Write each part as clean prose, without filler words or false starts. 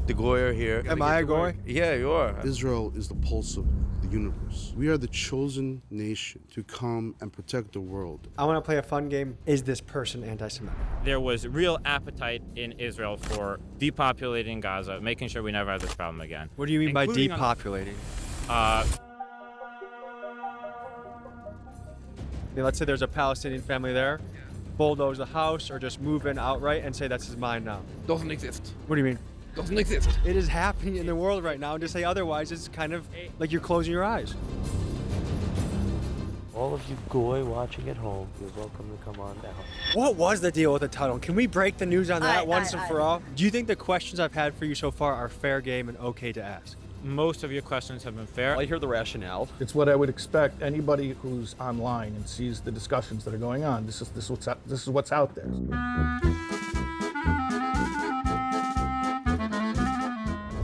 The Goy are here. Am I a Goy? Yeah, you are. Israel is the pulse of the universe. We are the chosen nation to come and protect the world. I want to play a fun game. Is this person anti-Semitic? There was real appetite in Israel for depopulating Gaza, making sure we never have this problem again. What do you mean by Including depopulating? Let's say there's a Palestinian family there, bulldoze the house, or just move in outright and say that's his mine now. Doesn't exist. What do you mean? Doesn't exist. It is happening in the world right now, and to say otherwise is kind of like you're closing your eyes. All of you Goy watching at home, you're welcome to come on down. What was the deal with the tunnel? Can we break the news on that once and for all? Do you think the questions I've had for you so far are fair game and okay to ask? Most of your questions have been fair. I hear the rationale. It's what I would expect anybody who's online and sees the discussions that are going on. This is what's out there.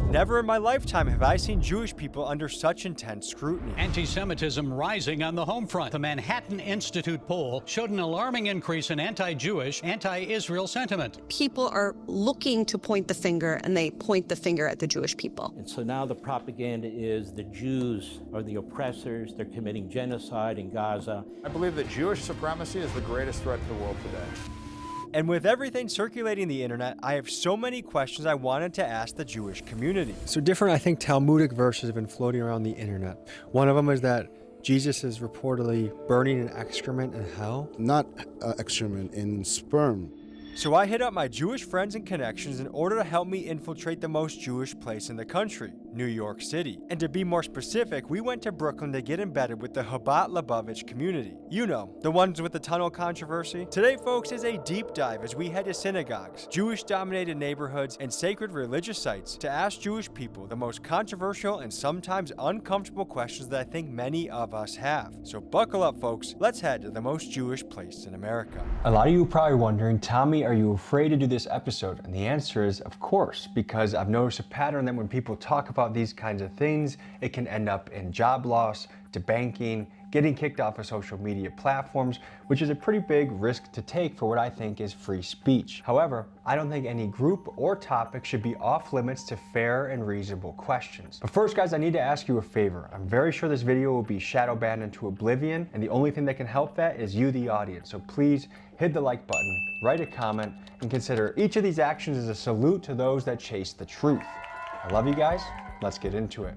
Never in my lifetime have I seen Jewish people under such intense scrutiny. Anti-Semitism rising on the home front. The Manhattan Institute poll showed an alarming increase in anti-Jewish, anti-Israel sentiment. People are looking to point the finger, and they point the finger at the Jewish people. And so now the propaganda is the Jews are the oppressors, they're committing genocide in Gaza. I believe that Jewish supremacy is the greatest threat to the world today. And with everything circulating the internet, I have so many questions I wanted to ask the Jewish community. So different, I think, Talmudic verses have been floating around the internet. One of them is that Jesus is reportedly burning an excrement in hell. Not excrement, in sperm. So I hit up my Jewish friends and connections in order to help me infiltrate the most Jewish place in the country, New York City. And to be more specific, we went to Brooklyn to get embedded with the Chabad Lubavitch community. You know, the ones with the tunnel controversy. Today, folks, is a deep dive as we head to synagogues, Jewish-dominated neighborhoods, and sacred religious sites to ask Jewish people the most controversial and sometimes uncomfortable questions that I think many of us have. So buckle up, folks. Let's head to the most Jewish place in America. A lot of you are probably wondering, Tommy, are you afraid to do this episode? And the answer is, of course, because I've noticed a pattern that when people talk about these kinds of things, it can end up in job loss, debanking, getting kicked off of social media platforms, which is a pretty big risk to take for what I think is free speech. However, I don't think any group or topic should be off limits to fair and reasonable questions. But first, guys, I need to ask you a favor. I'm very sure this video will be shadow banned into oblivion, and the only thing that can help that is you, the audience. So please hit the like button, write a comment, and consider each of these actions as a salute to those that chase the truth. I love you guys. Let's get into it.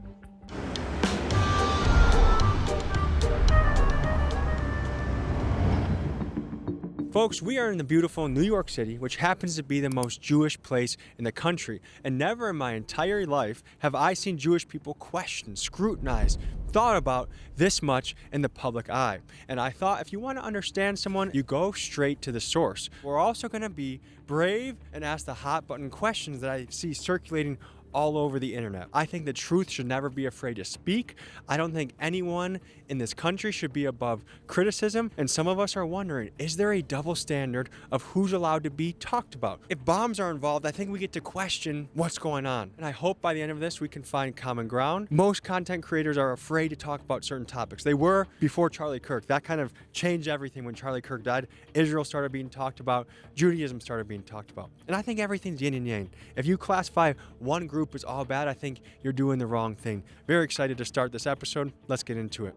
Folks, we are in the beautiful New York City, which happens to be the most Jewish place in the country. And never in my entire life have I seen Jewish people questioned, scrutinized, thought about this much in the public eye. And I thought if you want to understand someone, you go straight to the source. We're also going to be brave and ask the hot button questions that I see circulating all over the internet. I think the truth should never be afraid to speak. I don't think anyone in this country should be above criticism. And some of us are wondering, is there a double standard of who's allowed to be talked about? If bombs are involved, I think we get to question what's going on. And I hope by the end of this, we can find common ground. Most content creators are afraid to talk about certain topics. They were before Charlie Kirk. That kind of changed everything when Charlie Kirk died. Israel started being talked about. Judaism started being talked about. And I think everything's yin and yang. If you classify one group is all bad, I think you're doing the wrong thing. Very excited to start this episode. Let's get into it.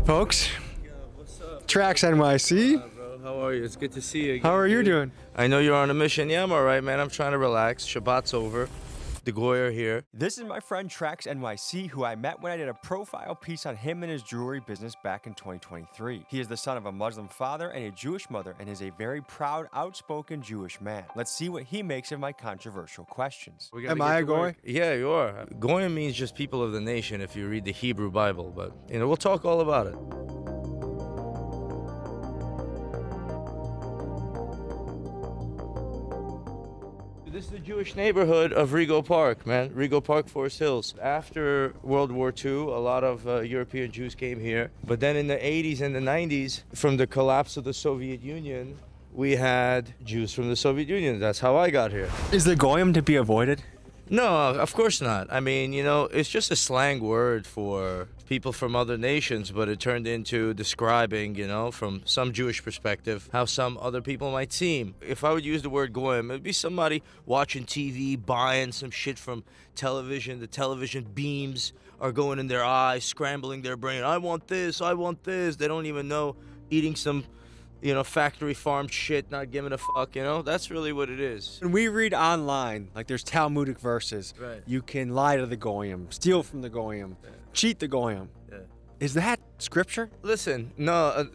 Folks, What's up? Tracks NYC. Bro? How are you? It's good to see you again. How are you doing? I know you're on a mission. Yeah, I'm all right, man. I'm trying to relax. Shabbat's over. The Goy are here. This is my friend Trax NYC, who I met when I did a profile piece on him and his jewelry business back in 2023. He is the son of a Muslim father and a Jewish mother and is a very proud, outspoken Jewish man. Let's see what he makes of my controversial questions. Am I a Goy? Yeah, you are. Goyim means just people of the nation if you read the Hebrew Bible, but we'll talk all about it. This is the Jewish neighborhood of Rego Park, man. Rego Park, Forest Hills. After World War II, a lot of European Jews came here. But then in the 80s and the 90s, from the collapse of the Soviet Union, we had Jews from the Soviet Union. That's how I got here. Is the Goyim to be avoided? No, of course not. I mean, you know, it's just a slang word for people from other nations, but it turned into describing, you know, from some Jewish perspective, how some other people might seem. If I would use the word goyim, it'd be somebody watching TV, buying some shit from television. The television beams are going in their eyes, scrambling their brain. I want this, I want this. They don't even know, eating some, you know, factory farmed shit, not giving a fuck, you know? That's really what it is. When we read online, like there's Talmudic verses, Right. you can lie to the goyim, steal from the goyim, cheat the goyim. Yeah. Is that scripture? Listen, no,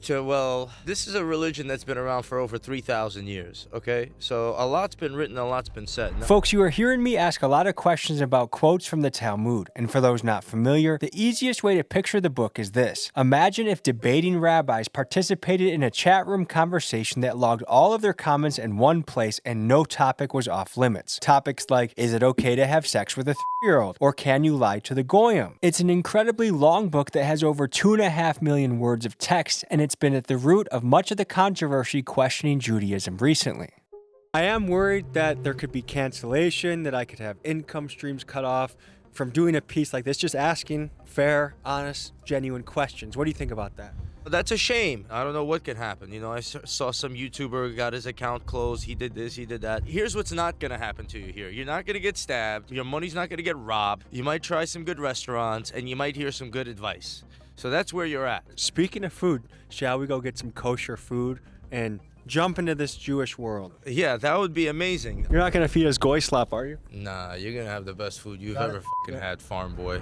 well, this is a religion that's been around for over 3,000 years, okay? So a lot's been written, a lot's been said. No- Folks, you are hearing me ask a lot of questions about quotes from the Talmud, and for those not familiar, the easiest way to picture the book is this. Imagine if debating rabbis participated in a chat room conversation that logged all of their comments in one place and no topic was off limits. Topics like, is it okay to have sex with a 3-year-old? Or can you lie to the goyim? It's an incredibly long book that has over 2.5 million words of text, and it's been at the root of much of the controversy questioning Judaism recently. I am worried that there could be cancellation, that I could have income streams cut off from doing a piece like this, just asking fair, honest, genuine questions. What do you think about that? That's a shame. I don't know what can happen. You know, I saw some YouTuber got his account closed. He did this, he did that. Here's what's not going to happen to you here. You're not going to get stabbed. Your money's not going to get robbed. You might try some good restaurants, and you might hear some good advice. So that's where you're at. Speaking of food, shall we go get some kosher food and jump into this Jewish world? Yeah, that would be amazing. You're not going to feed us goy slop, are you? Nah, you're going to have the best food you've ever fucking had, farm boy.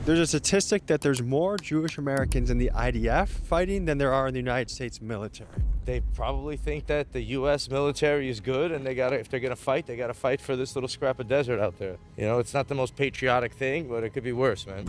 There's a statistic that there's more Jewish Americans in the IDF fighting than there are in the United States military. They probably think that the U.S. military is good, and if they're gonna fight, they gotta fight for this little scrap of desert out there. You know, it's not the most patriotic thing, but it could be worse, man.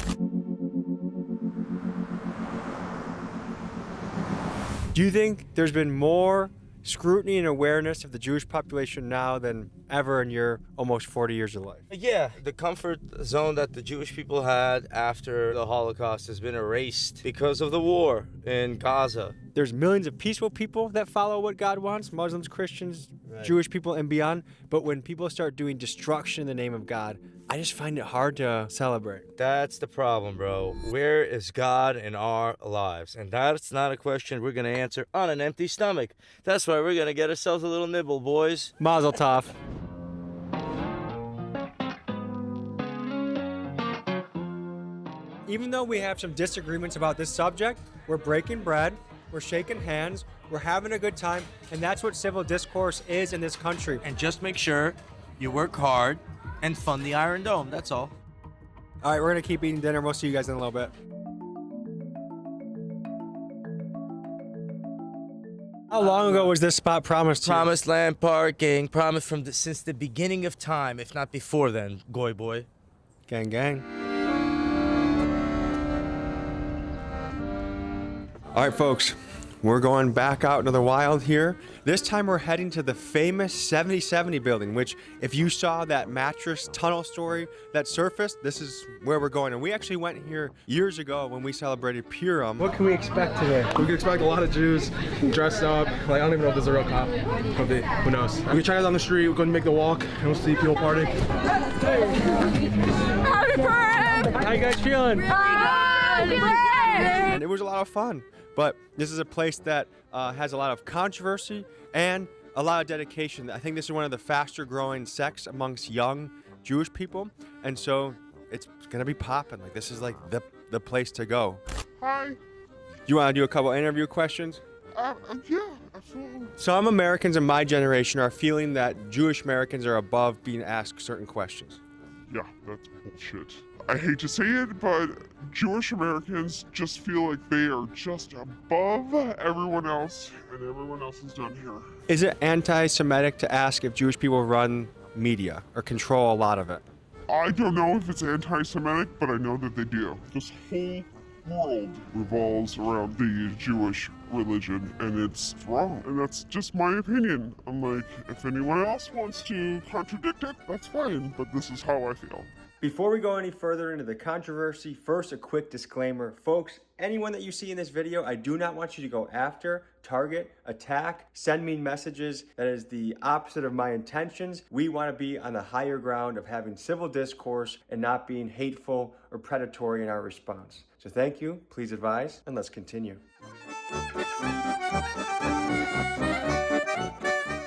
Do you think there's been more scrutiny and awareness of the Jewish population now than ever in your almost 40 years of life? Yeah, the comfort zone that the Jewish people had after the Holocaust has been erased because of the war in Gaza. There's millions of peaceful people that follow what God wants, Muslims, Christians, Right. Jewish people, and beyond. But when people start doing destruction in the name of God, I just find it hard to celebrate. That's the problem, bro. Where is God in our lives? And that's not a question we're gonna answer on an empty stomach. That's why we're gonna get ourselves a little nibble, boys. Mazel tov. Even though we have some disagreements about this subject, we're breaking bread, we're shaking hands, we're having a good time, and that's what civil discourse is in this country. And just make sure you work hard and fund the Iron Dome. That's all. All right, we're gonna keep eating dinner. We'll see you guys in a little bit. How long ago was this spot promised to you? Promised land parking, promised since the beginning of time, if not before then, Goy boy. Gang, gang. All right, folks, we're going back out into the wild here. This time we're heading to the famous 7070 building, which if you saw that mattress tunnel story that surfaced, this is where we're going. And we actually went here years ago when we celebrated Purim. What can we expect today? We can expect a lot of Jews dressed up. Like, I don't even know if there's a real cop. Could be. Who knows? We can check out on the street. We're going to make the walk, and we'll see people partying. Happy Purim! How you guys feeling? And it was a lot of fun. But this is a place that has a lot of controversy and a lot of dedication. I think this is one of the faster growing sects amongst young Jewish people. And so it's going to be popping. Like, this is like the place to go. Hi. You want to do a couple interview questions? Yeah, absolutely. Some Americans in my generation are feeling that Jewish Americans are above being asked certain questions. Yeah, that's bullshit. I hate to say it, but Jewish Americans just feel like they are just above everyone else, and everyone else is down here. Is it anti-Semitic to ask if Jewish people run media or control a lot of it? I don't know if it's anti-Semitic, but I know that they do. This whole world revolves around the Jewish religion, and it's wrong. And that's just my opinion. I'm like, if anyone else wants to contradict it, that's fine, but this is how I feel. Before we go any further into the controversy, first a quick disclaimer. Folks, anyone that you see in this video, I do not want you to go after, target, attack, send mean messages. That is the opposite of my intentions. We want to be on the higher ground of having civil discourse and not being hateful or predatory in our response. So thank you, please advise, and let's continue.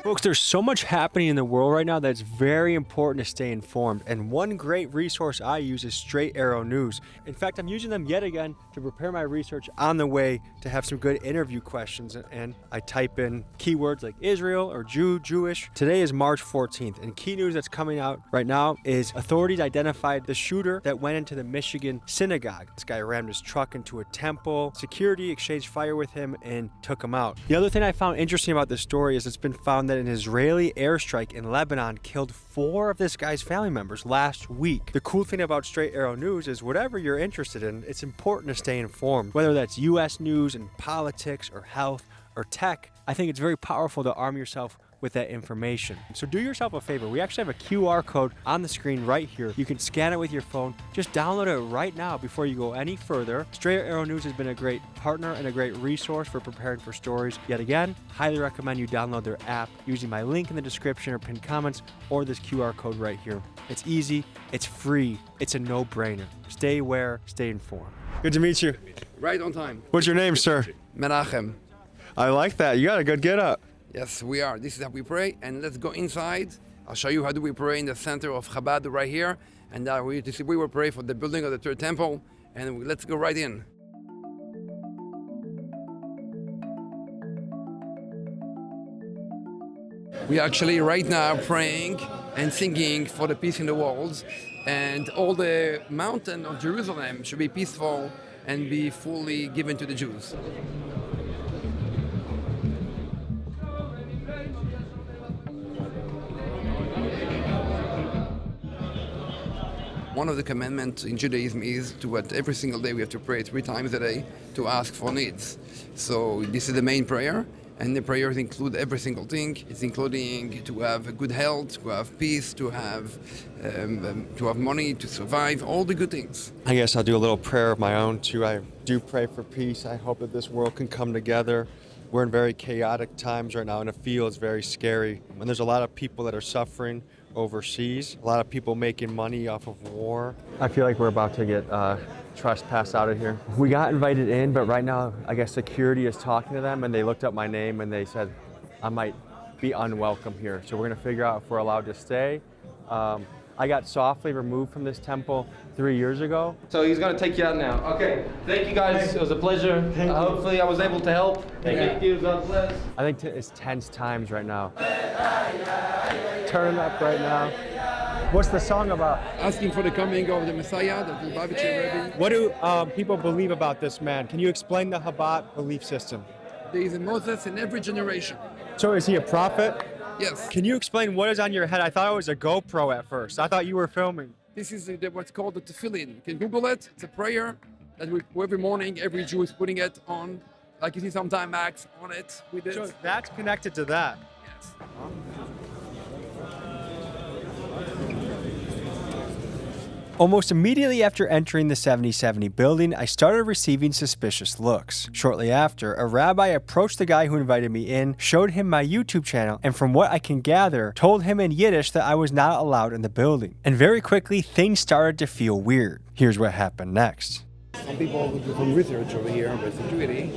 Folks, there's so much happening in the world right now that it's very important to stay informed. And one great resource I use is Straight Arrow News. In fact, I'm using them yet again to prepare my research on the way to have some good interview questions. And I type in keywords like Israel or Jew, Jewish. Today is March 14th, and key news that's coming out right now is authorities identified the shooter that went into the Michigan synagogue. This guy rammed his truck into a temple. Security exchanged fire with him and took him out. The other thing I found interesting about this story is it's been found that an Israeli airstrike in Lebanon killed 4 of this guy's family members last week. The cool thing about Straight Arrow News is whatever you're interested in, it's important to stay informed. Whether that's US news and politics or health or tech, I think it's very powerful to arm yourself with that information. So do yourself a favor. We actually have a QR code on the screen right here. You can scan it with your phone. Just download it right now before you go any further. Straight Arrow News has been a great partner and a great resource for preparing for stories. Yet again, highly recommend you download their app using my link in the description or pinned comments or this QR code right here. It's easy, it's free, it's a no-brainer. Stay aware, stay informed. Good to meet you. Right on time. What's your name, sir? Menachem. I like that. You got a good get up. Yes, we are. This is how we pray, and let's go inside. I'll show you how do we pray in the center of Chabad right here, and we will pray for the building of the third temple, and let's go right in. We are actually right now praying and singing for the peace in the world, and all the mountain of Jerusalem should be peaceful and be fully given to the Jews. One of the commandments in Judaism is to what every single day we have to pray 3 times a day to ask for needs. So this is the main prayer, and the prayers include every single thing. It's including to have good health, to have peace, to have money, to survive, all the good things. I guess I'll do a little prayer of my own too. I do pray for peace. I hope that this world can come together. We're in very chaotic times right now, and it feels very scary. And there's a lot of people that are suffering overseas, a lot of people making money off of war. I feel like we're about to get trespassed out of here. We got invited in, but right now I guess security is talking to them, and they looked up my name and they said I might be unwelcome here. So we're gonna figure out if we're allowed to stay. I got softly removed from this temple 3 years ago. So he's gonna take you out now. Okay, thank you guys. It was a pleasure. Hopefully I was able to help. Thank you. God bless. I think it's tense times right now. Turn up right now. What's the song about? Asking for the coming of the Messiah, the Lubavitcher Rebbe. What do people believe about this man? Can you explain the Chabad belief system? There is a Moses in every generation. So is he a prophet? Yes. Can you explain what is on your head? I thought it was a GoPro at first. I thought you were filming. This is what's called the tefillin. You can Google it. It's a prayer that every morning every Jew is putting it on. Like you see sometime Max on it with it. So that's connected to that. Yes. Almost immediately after entering the 7070 building, I started receiving suspicious looks. Shortly after, a rabbi approached the guy who invited me in, showed him my YouTube channel, and from what I can gather, told him in Yiddish that I was not allowed in the building. And very quickly, things started to feel weird. Here's what happened next. Some people who do from research over here about security,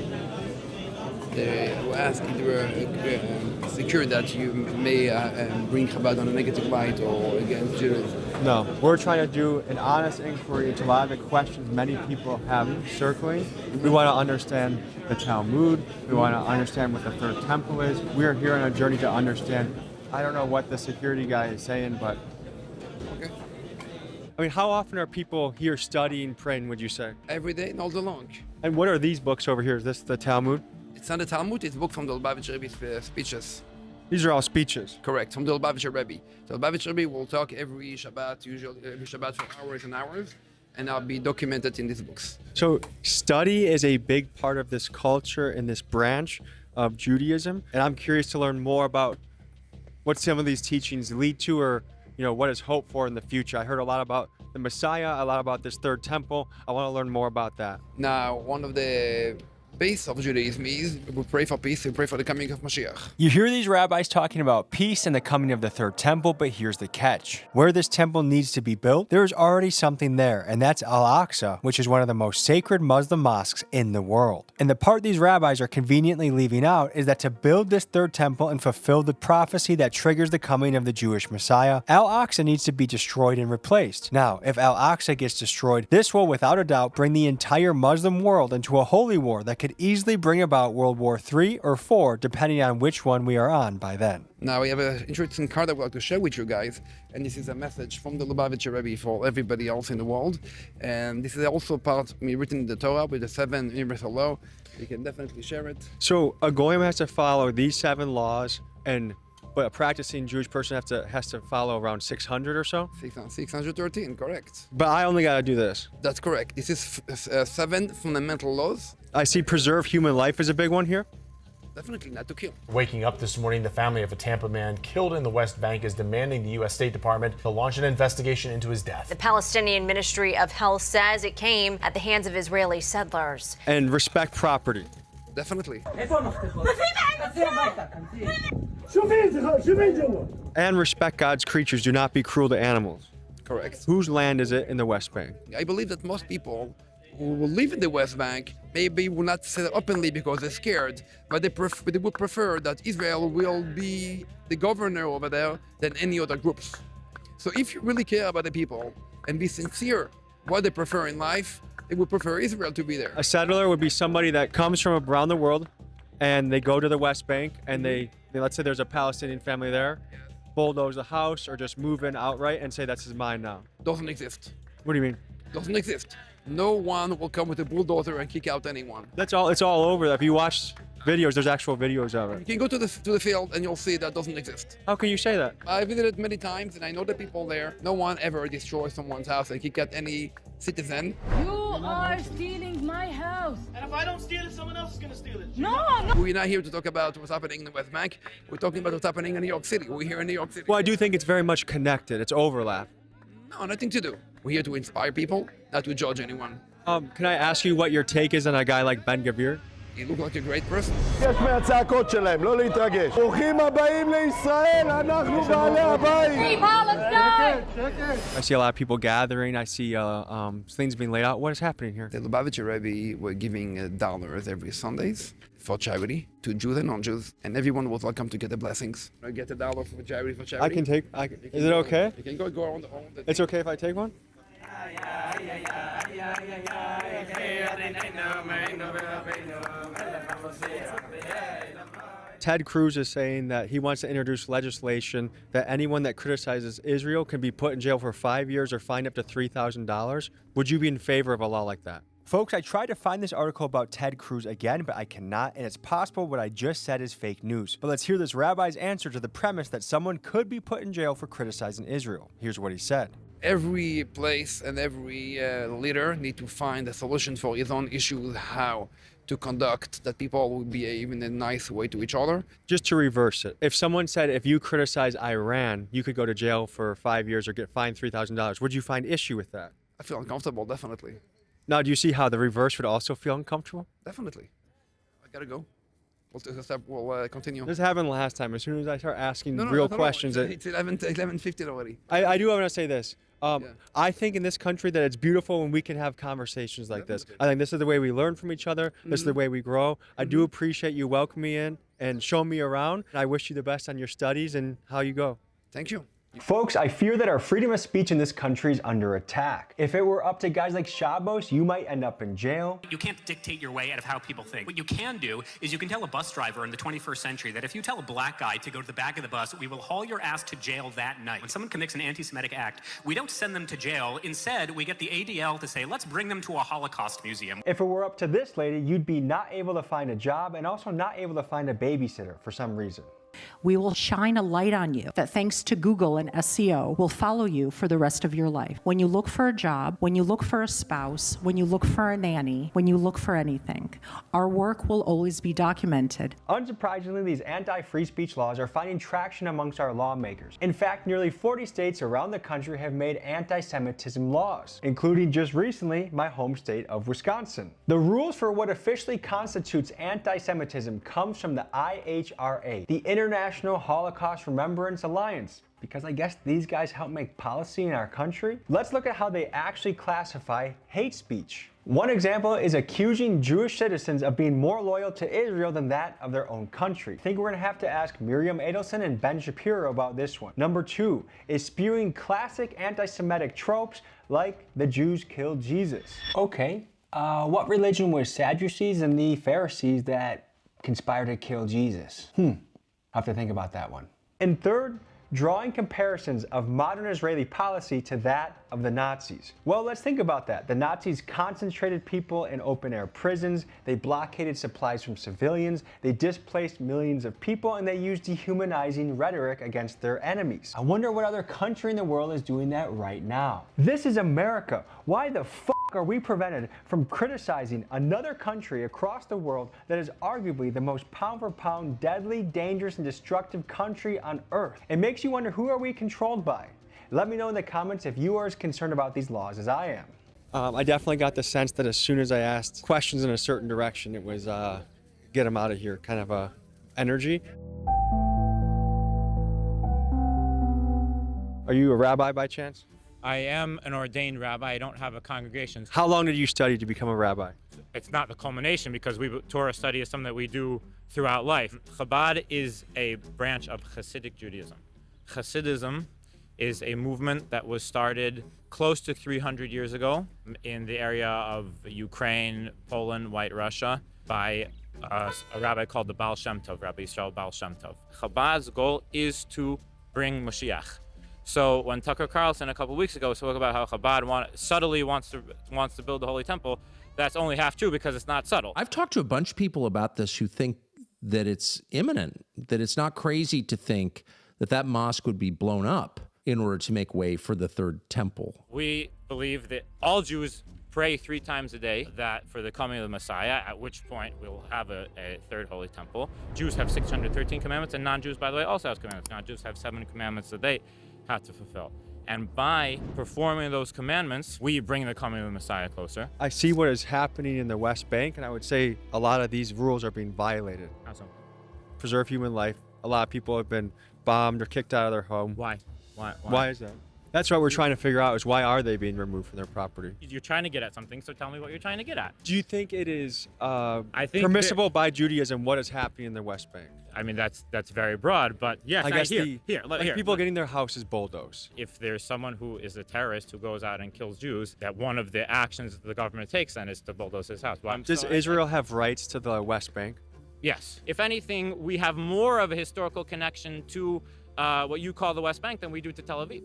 who ask if they were secure that you may bring Chabad on a negative light or against Judaism. No, we're trying to do an honest inquiry into a lot of the questions many people have circling. We want to understand the Talmud. We want to understand what the third temple is. We're here on a journey to understand. I don't know what the security guy is saying, but... Okay. I mean, how often are people here studying, praying, would you say? Every day and all day long. And what are these books over here? Is this the Talmud? It's not the Talmud, it's a book from the Lubavitcher Rebbe's speeches. These are all speeches? Correct, from the Lubavitcher Rebbe. The Lubavitcher Rebbe will talk every Shabbat, usually every Shabbat for hours and hours, and I'll be documented in these books. So study is a big part of this culture and this branch of Judaism, and I'm curious to learn more about what some of these teachings lead to, or what is hoped for in the future. I heard a lot about the Messiah, a lot about this third temple. I want to learn more about that. Now, one of the base of Judaism is we pray for peace, we pray for the coming of Mashiach. You hear these rabbis talking about peace and the coming of the third temple, but here's the catch. Where this temple needs to be built, there's already something there, and that's Al-Aqsa, which is one of the most sacred Muslim mosques in the world. And the part these rabbis are conveniently leaving out is that to build this third temple and fulfill the prophecy that triggers the coming of the Jewish Messiah, Al-Aqsa needs to be destroyed and replaced. Now, if Al-Aqsa gets destroyed, this will without a doubt bring the entire Muslim world into a holy war that could easily bring about World War III or IV, depending on which one we are on by then. Now, we have an interesting card that we'd like to share with you guys, and this is a message from the Lubavitcher Rebbe for everybody else in the world. And this is also part written in the Torah with the 7 universal law. You can definitely share it. So a goyim has to follow these 7 laws, but a practicing Jewish person has to follow around 600 or so? 613, correct. But I only got to do this. That's correct. This is 7 fundamental laws. I see preserve human life is a big one here. Definitely not to kill. Waking up this morning, the family of a Tampa man killed in the West Bank is demanding the U.S. State Department to launch an investigation into his death. The Palestinian Ministry of Health says it came at the hands of Israeli settlers. And respect property. Definitely. And respect God's creatures. Do not be cruel to animals. Correct. Whose land is it in the West Bank? I believe that most people who will live in the West Bank maybe will not say that openly because they're scared, but they would prefer that Israel will be the governor over there than any other groups. So if you really care about the people and be sincere what they prefer in life, they would prefer Israel to be there. A settler would be somebody that comes from around the world and they go to the West Bank and they let's say there's a Palestinian family there, bulldoze the house or just move in outright and say that's mine now. Doesn't exist. What do you mean? Doesn't exist. No one will come with a bulldozer and kick out anyone. It's all over. If you watch videos, there's actual videos of it. You can go to the field and you'll see that doesn't exist. How can you say that? I visited many times and I know the people there. No one ever destroys someone's house and kick out any citizen. You are stealing my house. And if I don't steal it, someone else is going to steal it. No. We're not here to talk about what's happening in the West Bank. We're talking about what's happening in New York City. We're here in New York City. Well, I do think it's very much connected. It's overlap. No, nothing to do. We're here to inspire people, not to judge anyone. Can I ask you what your take is on a guy like Ben Gvir? He looks like a great person. יש מהצעקות שלהם, לא להתרגש. ברוכים הבאים לישראל, אנחנו בעלי הבית. I see a lot of people gathering. I see things being laid out. What is happening here? The Lubavitcher Rebbe were giving dollars every Sundays for charity to Jews and non-Jews, and everyone was welcome to get the blessings. I get $1 for charity. I can take. Is it okay? You can go on the It's okay if I take one? Ted Cruz is saying that he wants to introduce legislation that anyone that criticizes Israel can be put in jail for 5 years or fined up to $3,000. Would you be in favor of a law like that? Folks, I tried to find this article about Ted Cruz again, but I cannot, and it's possible what I just said is fake news. But let's hear this rabbi's answer to the premise that someone could be put in jail for criticizing Israel. Here's what he said. Every place and every leader need to find a solution for his own issues, how to conduct that people will behave in a nice way to each other. Just to reverse it, if someone said if you criticize Iran, you could go to jail for 5 years or get fined $3,000, would you find issue with that? I feel uncomfortable, definitely. Now, do you see how the reverse would also feel uncomfortable? Definitely. I gotta go. We'll continue. This happened last time. As soon as I start asking questions. It's 11:15 already. I do want to say this. I think in this country that it's beautiful when we can have conversations like this. I think this is the way we learn from each other. This is the way we grow. I do appreciate you welcoming me in and showing me around. I wish you the best on your studies and how you go. Thank you. Folks, I fear that our freedom of speech in this country is under attack. If it were up to guys like Shabos, you might end up in jail. You can't dictate your way out of how people think. What you can do is you can tell a bus driver in the 21st century that if you tell a black guy to go to the back of the bus, we will haul your ass to jail that night. When someone commits an anti-Semitic act, we don't send them to jail. Instead, we get the ADL to say, let's bring them to a Holocaust museum. If it were up to this lady, you'd be not able to find a job and also not able to find a babysitter for some reason. We will shine a light on you that, thanks to Google and SEO, will follow you for the rest of your life. When you look for a job, when you look for a spouse, when you look for a nanny, when you look for anything, our work will always be documented. Unsurprisingly, these anti-free speech laws are finding traction amongst our lawmakers. In fact, nearly 40 states around the country have made anti-Semitism laws, including just recently my home state of Wisconsin. The rules for what officially constitutes anti-Semitism comes from the IHRA, the International Holocaust Remembrance Alliance, because I guess these guys help make policy in our country. Let's look at how they actually classify hate speech. One example is accusing Jewish citizens of being more loyal to Israel than that of their own country. I think we're gonna have to ask Miriam Adelson and Ben Shapiro about this one. Number 2 is spewing classic anti-Semitic tropes like the Jews killed Jesus. Okay, what religion was Sadducees and the Pharisees that conspired to kill Jesus? I'll have to think about that one. And third, drawing comparisons of modern Israeli policy to that of the Nazis. Well, let's think about that. The Nazis concentrated people in open-air prisons, they blockaded supplies from civilians, they displaced millions of people, and they used dehumanizing rhetoric against their enemies. I wonder what other country in the world is doing that right now. This is America. Why the fuck are we prevented from criticizing another country across the world that is arguably the most pound-for-pound, deadly, dangerous, and destructive country on earth? It makes you wonder, who are we controlled by? Let me know in the comments if you are as concerned about these laws as I am. I definitely got the sense that as soon as I asked questions in a certain direction, it was get them out of here kind of a energy. Are you a rabbi by chance? I am an ordained rabbi. I don't have a congregation. How long did you study to become a rabbi? It's not the culmination because Torah study is something that we do throughout life. Chabad is a branch of Hasidic Judaism. Hasidism is a movement that was started close to 300 years ago in the area of Ukraine, Poland, White Russia by a rabbi called the Baal Shem Tov, Rabbi Yisrael Baal Shem Tov. Chabad's goal is to bring Mashiach. So when Tucker Carlson a couple weeks ago spoke about how Chabad subtly wants to build the Holy Temple, that's only half true because it's not subtle. I've talked to a bunch of people about this who think that it's imminent, that it's not crazy to think that that mosque would be blown up in order to make way for the third temple. We believe that all Jews pray 3 times a day, that for the coming of the Messiah, at which point we'll have a third Holy Temple. Jews have 613 commandments, and non-Jews, by the way, also have commandments. Non-Jews have 7 commandments that they have to fulfill. And by performing those commandments, we bring the coming of the Messiah closer. I see what is happening in the West Bank, and I would say a lot of these rules are being violated. How so? Preserve human life. A lot of people have been bombed or kicked out of their home. Why? Why is that? That's what we're trying to figure out, is why are they being removed from their property? You're trying to get at something, so tell me what you're trying to get at. Do you think it is I think permissible by Judaism what is happening in the West Bank? I mean, that's very broad, but yes, I guess here, people getting their houses bulldozed. If there's someone who is a terrorist who goes out and kills Jews, that one of the actions the government takes then is to bulldoze his house. Does Israel have rights to the West Bank? Yes. If anything, we have more of a historical connection to what you call the West Bank than we do to Tel Aviv.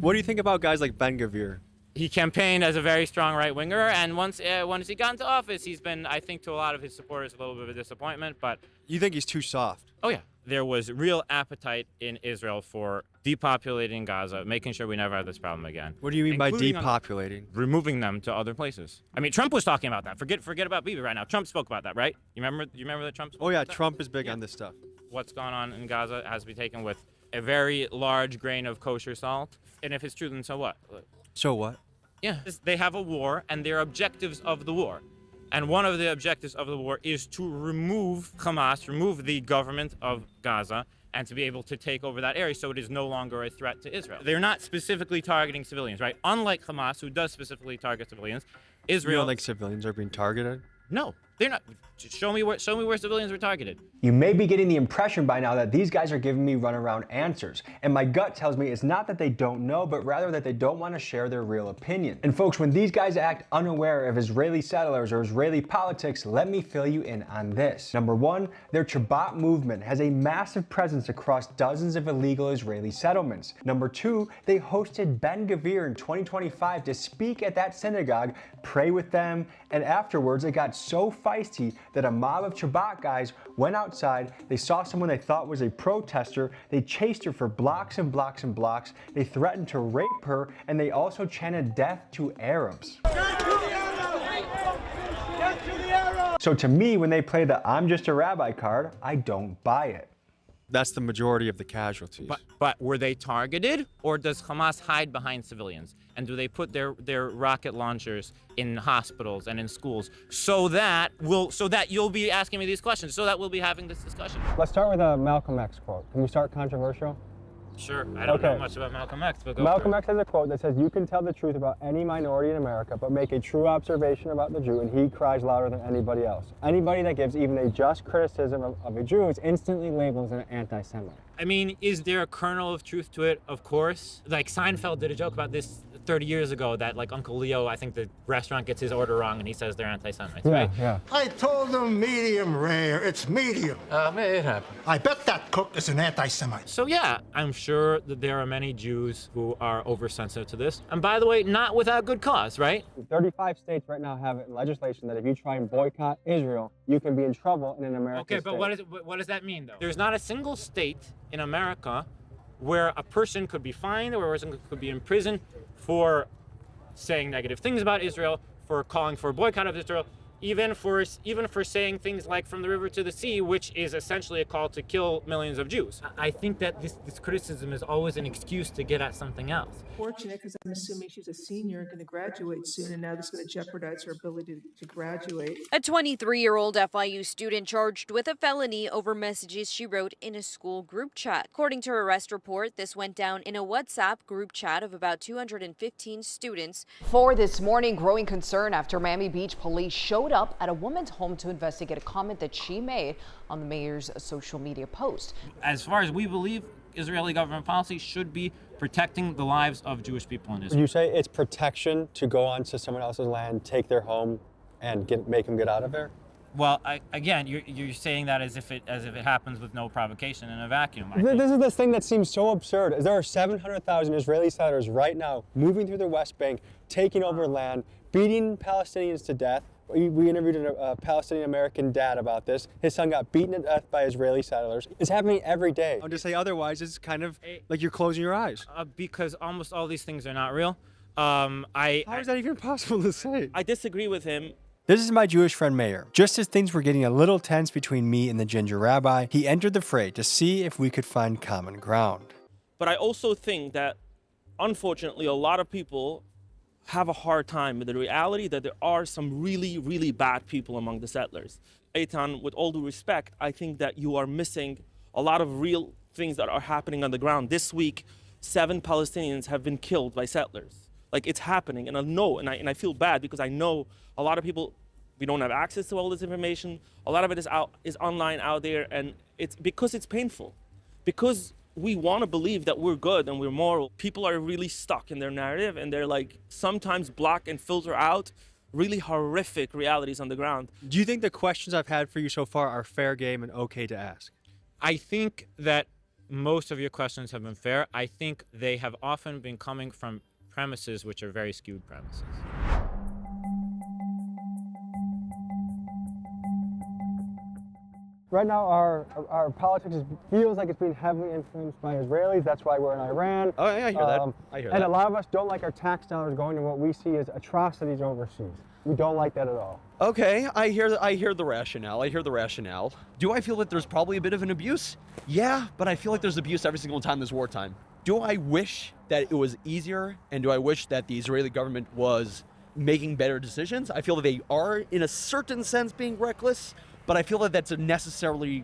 What do you think about guys like Ben Gvir? He campaigned as a very strong right-winger, and once he got into office, he's been, I think, to a lot of his supporters, a little bit of a disappointment, but... You think he's too soft? Oh, yeah. There was real appetite in Israel for depopulating Gaza, making sure we never have this problem again. What do you mean by depopulating? Removing them to other places. I mean, Trump was talking about that. Forget about Bibi right now. Trump spoke about that, right? You remember that Trump spoke Oh, yeah, about that? Trump is big on this stuff. What's gone on in Gaza has to be taken with a very large grain of kosher salt. And if it's true, then so what? So what? Yeah, they have a war, and their objectives of the war. And one of the objectives of the war is to remove Hamas, remove the government of Gaza, and to be able to take over that area so it is no longer a threat to Israel. They're not specifically targeting civilians, right? Unlike Hamas, who does specifically target civilians, Israel... You don't think civilians are being targeted? No, they're not. Show me where civilians were targeted. You may be getting the impression by now that these guys are giving me runaround answers, and my gut tells me it's not that they don't know, but rather that they don't want to share their real opinion. And folks, when these guys act unaware of Israeli settlers or Israeli politics, let me fill you in on this. Number 1, their Chabad movement has a massive presence across dozens of illegal Israeli settlements. Number 2, they hosted Ben Gvir in 2025 to speak at that synagogue, pray with them, and afterwards it got so feisty that a mob of Chabad guys went outside, they saw someone they thought was a protester, they chased her for blocks and blocks and blocks, they threatened to rape her, and they also chanted death to Arabs. So to me, when they play the I'm just a rabbi card, I don't buy it. That's the majority of the casualties. But were they targeted, or does Hamas hide behind civilians? And do they put their rocket launchers in hospitals and in schools so that you'll be asking me these questions, so that we'll be having this discussion? Let's start with a Malcolm X quote. Can we start controversial? Sure. I don't know much about Malcolm X, but go Malcolm for it. X has a quote that says, "You can tell the truth about any minority in America, but make a true observation about the Jew, and he cries louder than anybody else." Anybody that gives even a just criticism of a Jew is instantly labeled as an anti-Semite. I mean, is there a kernel of truth to it? Of course. Like Seinfeld did a joke about this 30 years ago that like Uncle Leo, I think the restaurant gets his order wrong and he says they're anti-Semites, right? Yeah. I told them medium rare. It's medium. It happened. I bet that cook is an anti-Semite. So yeah, I'm sure that there are many Jews who are oversensitive to this. And by the way, not without good cause, right? 35 states right now have it in legislation that if you try and boycott Israel, you can be in trouble in an American Okay, state. but what does that mean though? There's not a single state in America where a person could be fined or a person could be in prison for saying negative things about Israel, for calling for a boycott of Israel, even for saying things like from the river to the sea, which is essentially a call to kill millions of Jews. I think that this criticism is always an excuse to get at something else. Fortunate because I'm assuming she's a senior and going to graduate soon, and now this is going to jeopardize her ability to graduate. A 23-year-old FIU student charged with a felony over messages she wrote in a school group chat. According to her arrest report, this went down in a WhatsApp group chat of about 215 students. For this morning, growing concern after Miami Beach police showed up at a woman's home to investigate a comment that she made on the mayor's social media post. As far as we believe, Israeli government policy should be protecting the lives of Jewish people in Israel. You say it's protection to go onto someone else's land, take their home, and make them get out of there? Well, again, you're saying that as if it happens with no provocation in a vacuum. This is the thing that seems so absurd. Is there are 700,000 Israeli settlers right now moving through the West Bank, taking over land, beating Palestinians to death. We interviewed a Palestinian-American dad about this. His son got beaten to death by Israeli settlers. It's happening every day. I'll just say otherwise, it's kind of like you're closing your eyes. Because almost all these things are not real. How is that even possible to say? I disagree with him. This is my Jewish friend Meir. Just as things were getting a little tense between me and the ginger rabbi, he entered the fray to see if we could find common ground. But I also think that, unfortunately, a lot of people have a hard time with the reality that there are some really, really bad people among the settlers. Eitan, with all due respect, I think that you are missing a lot of real things that are happening on the ground. This week, 7 Palestinians have been killed by settlers. Like, it's happening, and I know, and I feel bad because I know a lot of people, we don't have access to all this information. A lot of it is online out there, and it's because it's painful. Because we want to believe that we're good and we're moral. People are really stuck in their narrative, and they're like sometimes block and filter out really horrific realities on the ground. Do you think the questions I've had for you so far are fair game and okay to ask? I think that most of your questions have been fair. I think they have often been coming from premises which are very skewed premises. Right now, our politics feels like it's being heavily influenced by Israelis. That's why we're in Iran. Oh, yeah, I hear that. I hear and that. a lot of us don't like our tax dollars going to what we see as atrocities overseas. We don't like that at all. Okay, I hear the rationale. Do I feel that there's probably a bit of an abuse? Yeah, but I feel like there's abuse every single time there's wartime. Do I wish that it was easier, and do I wish that the Israeli government was making better decisions? I feel that they are, in a certain sense, being reckless, but I feel that that's a necessary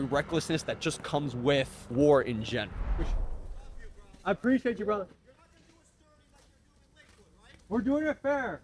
recklessness that just comes with war in general. I appreciate you, brother. We're doing it fair.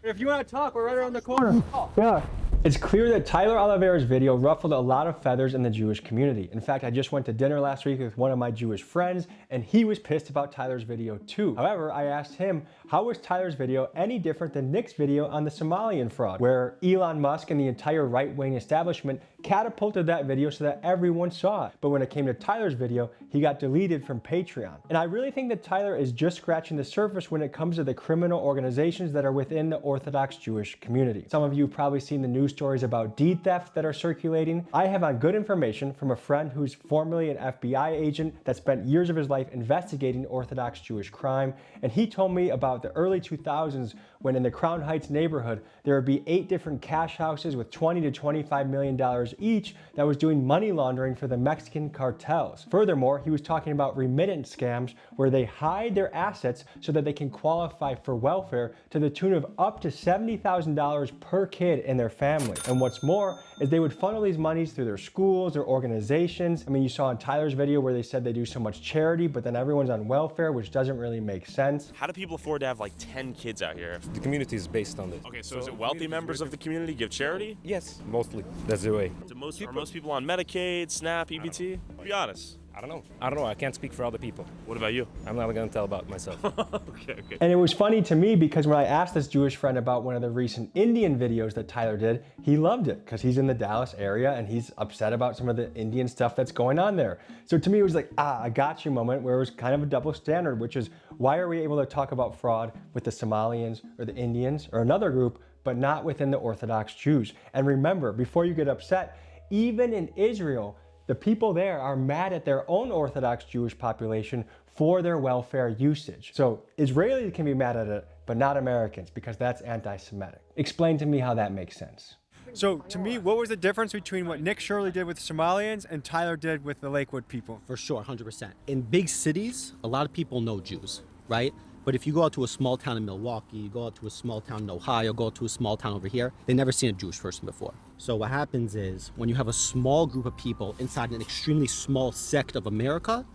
If you want to talk, we're right around the corner. Yeah. It's clear that Tyler Oliveira's video ruffled a lot of feathers in the Jewish community. In fact, I just went to dinner last week with one of my Jewish friends, and he was pissed about Tyler's video too. However, I asked him, how was Tyler's video any different than Nick's video on the Somalian fraud, where Elon Musk and the entire right-wing establishment catapulted that video so that everyone saw it. But when it came to Tyler's video, he got deleted from Patreon. And I really think that Tyler is just scratching the surface when it comes to the criminal organizations that are within the Orthodox Jewish community. Some of you have probably seen the news stories about deed theft that are circulating. I have on good information from a friend who's formerly an FBI agent that spent years of his life investigating Orthodox Jewish crime, and he told me about the early 2000s when in the Crown Heights neighborhood, there would be 8 different cash houses with $20 to $25 million each that was doing money laundering for the Mexican cartels. Furthermore, he was talking about remittance scams where they hide their assets so that they can qualify for welfare to the tune of up to $70,000 per kid in their family. And what's more is they would funnel these monies through their schools or organizations. I mean, you saw in Tyler's video where they said they do so much charity, but then everyone's on welfare, which doesn't really make sense. How do people afford to have like 10 kids out here? The community is based on this. Okay, so is it wealthy members of the community give charity? Yes, mostly. That's the way. Are most people on Medicaid, SNAP, EBT? Be honest. I don't know. I can't speak for other people. What about you? I'm not going to tell about myself. Okay. And it was funny to me because when I asked this Jewish friend about one of the recent Indian videos that Tyler did, he loved it because he's in the Dallas area and he's upset about some of the Indian stuff that's going on there. So to me, it was like, I got you moment where it was kind of a double standard, which is why are we able to talk about fraud with the Somalians or the Indians or another group, but not within the Orthodox Jews? And remember, before you get upset, even in Israel, the people there are mad at their own Orthodox Jewish population for their welfare usage. So Israelis can be mad at it, but not Americans, because that's anti-Semitic. Explain to me how that makes sense. So to me, what was the difference between what Nick Shirley did with Somalians and Tyler did with the Lakewood people? For sure, 100%. In big cities, a lot of people know Jews, right? But if you go out to a small town in Milwaukee, you go out to a small town in Ohio, go out to a small town over here, they've never seen a Jewish person before. So what happens is when you have a small group of people inside an extremely small sect of America,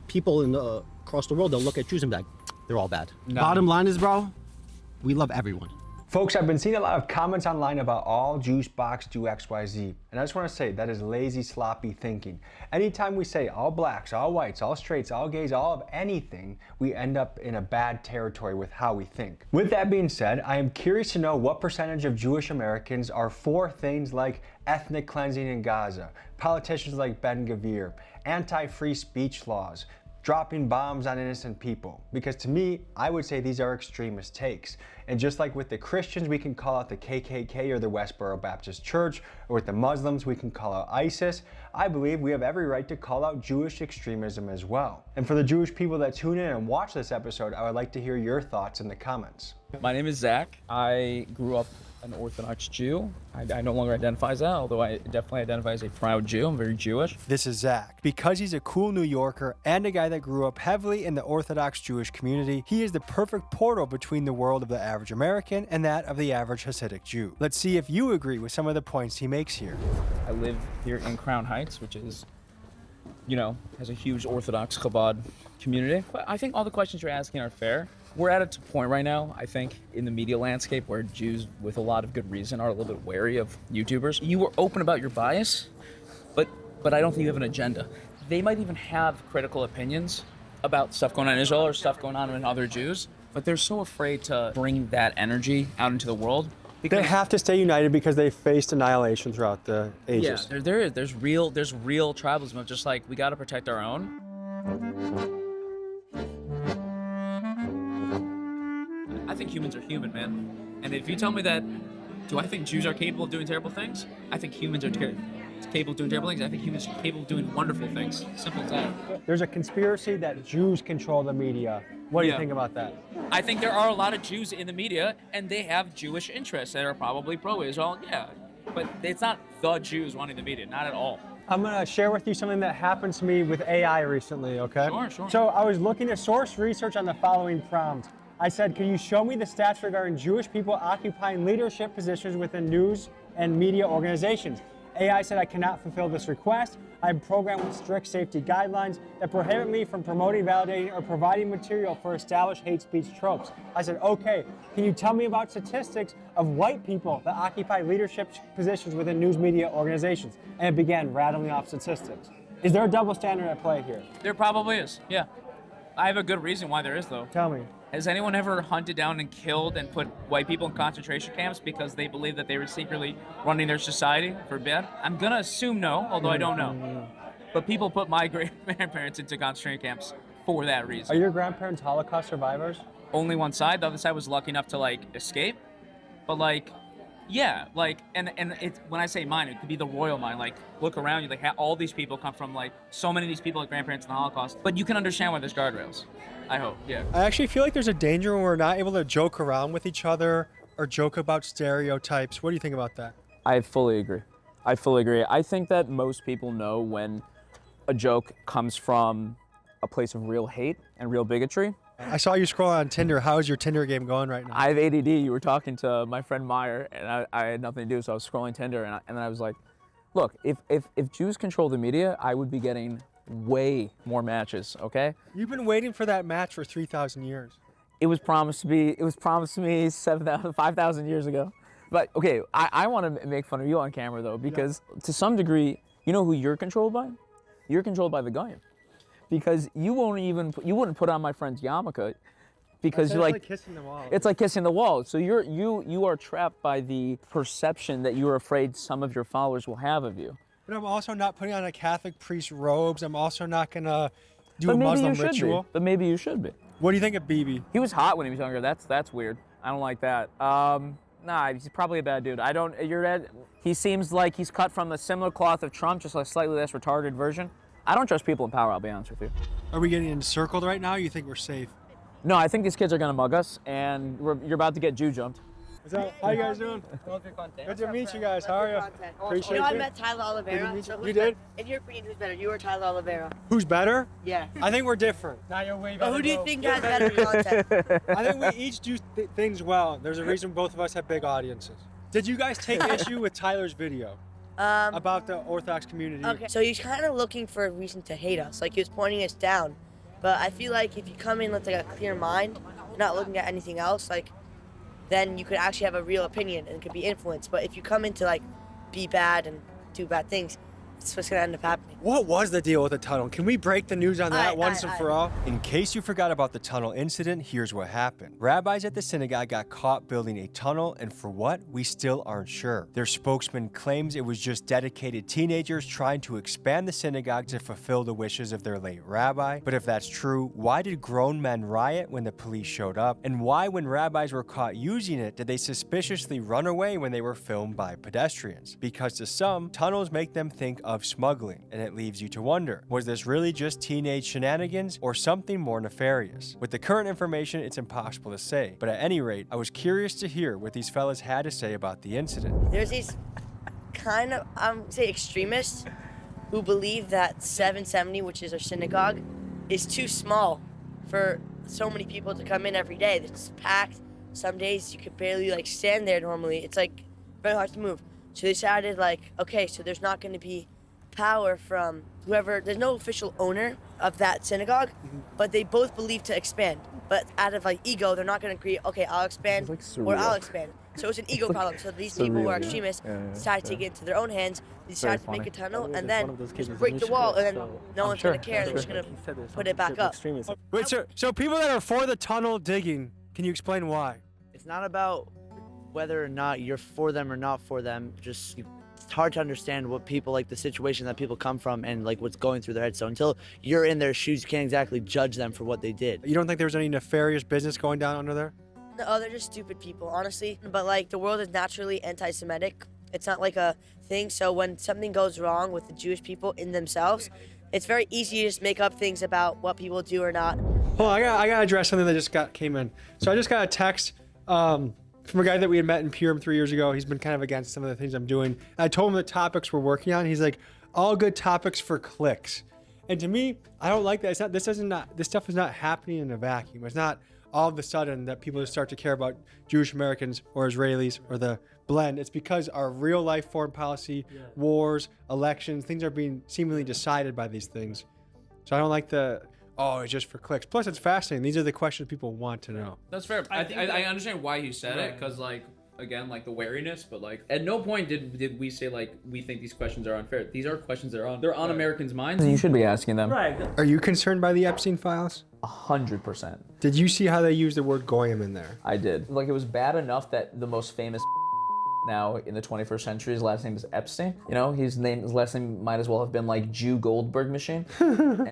people across the world, they'll look at Jews and be like, they're all bad. No. Bottom line is, bro, we love everyone. Folks, I've been seeing a lot of comments online about all Jewish box do XYZ, and I just want to say that is lazy, sloppy thinking. Anytime we say all blacks, all whites, all straights, all gays, all of anything, we end up in a bad territory with how we think. With that being said, I am curious to know what percentage of Jewish Americans are for things like ethnic cleansing in Gaza, politicians like Ben-Gvir, anti-free speech laws, dropping bombs on innocent people. Because to me, I would say these are extremist takes. And just like with the Christians, we can call out the KKK or the Westboro Baptist Church, or with the Muslims, we can call out ISIS. I believe we have every right to call out Jewish extremism as well. And for the Jewish people that tune in and watch this episode, I would like to hear your thoughts in the comments. My name is Zach. I grew up an Orthodox Jew. I no longer identify as that, although I definitely identify as a proud Jew. I'm very Jewish. This is Zach. Because he's a cool New Yorker and a guy that grew up heavily in the Orthodox Jewish community, he is the perfect portal between the world of the average American and that of the average Hasidic Jew. Let's see if you agree with some of the points he makes here. I live here in Crown Heights, which is, has a huge Orthodox Chabad community. But I think all the questions you're asking are fair. We're at a point right now, I think, in the media landscape where Jews, with a lot of good reason, are a little bit wary of YouTubers. You were open about your bias, but I don't think you have an agenda. They might even have critical opinions about stuff going on in Israel or stuff going on in other Jews, but they're so afraid to bring that energy out into the world. They have to stay united because they faced annihilation throughout the ages. Yeah, there's real tribalism of just like, we got to protect our own. I think humans are human, man. And if you tell me that, do I think Jews are capable of doing terrible things? I think humans are capable of doing terrible things. I think humans are capable of doing wonderful things. Simple as that. There's a conspiracy that Jews control the media. What do you think about that? I think there are a lot of Jews in the media, and they have Jewish interests that are probably pro-Israel, yeah. But it's not the Jews running the media, not at all. I'm going to share with you something that happened to me with AI recently, okay? Sure. So I was looking to source research on the following prompt. I said, can you show me the stats regarding Jewish people occupying leadership positions within news and media organizations? AI said I cannot fulfill this request. I'm programmed with strict safety guidelines that prohibit me from promoting, validating, or providing material for established hate speech tropes. I said, okay, can you tell me about statistics of white people that occupy leadership positions within news media organizations? And it began rattling off statistics. Is there a double standard at play here? There probably is, yeah. I have a good reason why there is, though. Tell me. Has anyone ever hunted down and killed and put white people in concentration camps because they believed that they were secretly running their society for bad? I'm gonna assume no, although I don't know. But people put my grandparents into concentration camps for that reason. Are your grandparents Holocaust survivors? Only one side. The other side was lucky enough to escape. But Yeah, like, and it's, when I say mind, it could be the royal mind. Like, look around you, like, all these people come from, like, so many of these people, like grandparents in the Holocaust. But you can understand why there's guardrails. I hope, yeah. I actually feel like there's a danger when we're not able to joke around with each other or joke about stereotypes. What do you think about that? I fully agree. I think that most people know when a joke comes from a place of real hate and real bigotry. I saw you scroll on Tinder. How's your Tinder game going right now? I have ADD. You were talking to my friend Meyer, and I had nothing to do, so I was scrolling Tinder, and then I was like, look, if Jews control the media, I would be getting way more matches, okay? You've been waiting for that match for 3,000 years. It was promised to me 5,000 years ago. But okay, I want to make fun of you on camera though, because to some degree, you know who you're controlled by? You're controlled by the Goyim. Because you wouldn't put on my friend's yarmulke because you're like kissing the wall. It's like kissing the wall. So you are trapped by the perception that you're afraid some of your followers will have of you. But I'm also not putting on a Catholic priest's robes. I'm also not gonna do a Muslim ritual. But maybe you should be. What do you think of Bibi? He was hot when he was younger. That's weird. I don't like that. Nah, he's probably a bad dude. He seems like he's cut from a similar cloth of Trump, just a slightly less retarded version. I don't trust people in power, I'll be honest with you. Are we getting encircled right now? Or you think we're safe? No, I think these kids are gonna mug us, and you're about to get Jew jumped. How you guys doing? Good to meet you guys. How are you? Appreciate You know, I it. met Tyler Oliveira. You did? In your opinion, who's better, you or Tyler Oliveira? Who's better? Yeah. I think we're different. But who do you think has better content? I think we each do things well. There's a reason both of us have big audiences. Did you guys take issue with Tyler's video about the Orthodox community? Okay, so he's kind of looking for a reason to hate us. Like, he was pointing us down. But I feel like if you come in with like a clear mind, not looking at anything else, like, then you could actually have a real opinion and could be influenced. But if you come in to like be bad and do bad things, it's what's gonna end up happening. What was the deal with the tunnel? Can we break the news on that once and for all? In case you forgot about the tunnel incident, here's what happened. Rabbis at the synagogue got caught building a tunnel, and for what? We still aren't sure. Their spokesman claims it was just dedicated teenagers trying to expand the synagogue to fulfill the wishes of their late rabbi. But if that's true, why did grown men riot when the police showed up? And why, when rabbis were caught using it, did they suspiciously run away when they were filmed by pedestrians? Because to some, tunnels make them think of smuggling, and it leaves you to wonder, was this really just teenage shenanigans or something more nefarious? With the current information, it's impossible to say, but at any rate, I was curious to hear what these fellas had to say about the incident. There's these kind of, say extremists who believe that 770, which is our synagogue, is too small for so many people to come in every day. It's packed. Some days you could barely like stand there normally. It's like very hard to move. So they decided like, okay, so there's not going to be power from whoever, there's no official owner of that synagogue, but they both believe to expand. But out of like ego, they're not going to agree, okay, I'll expand or I'll expand. So it's an ego problem. So these people who are extremists decide to take it into their own hands, they decide to make a tunnel and then just break the wall, and then no one's going to care. They're just going to put it back up. Wait, so people that are for the tunnel digging, can you explain why? It's not about whether or not you're for them or not for them. Just it's hard to understand what people like, the situation that people come from and like what's going through their head. So until you're in their shoes, you can't exactly judge them for what they did. You don't think there was any nefarious business going down under there? No, they're just stupid people, honestly. But like the world is naturally anti-Semitic. It's not like a thing. So when something goes wrong with the Jewish people in themselves, it's very easy to just make up things about what people do or not. Hold on, I gotta address something that just came in. So I just got a text from a guy that we had met in Purim 3 years ago. He's been kind of against some of the things I'm doing. And I told him the topics we're working on. He's like, all good topics for clicks. And to me, I don't like that. It's not, this stuff is not happening in a vacuum. It's not all of a sudden that people just start to care about Jewish Americans or Israelis or the blend. It's because our real life foreign policy, wars, elections, things are being seemingly decided by these things. So I don't like it's just for clicks. Plus, it's fascinating. These are the questions people want to know. That's fair. I understand why he said it, because like, again, like the wariness, but like at no point did we say like we think these questions are unfair. These are questions that are on Americans' minds, and you should be asking them. Right. Are you concerned by the Epstein files? 100%. Did you see how they used the word goyim in there? I did. Like, it was bad enough that the most famous now in the 21st century, his last name is Epstein. You know, his last name might as well have been like Jew Goldberg Machine.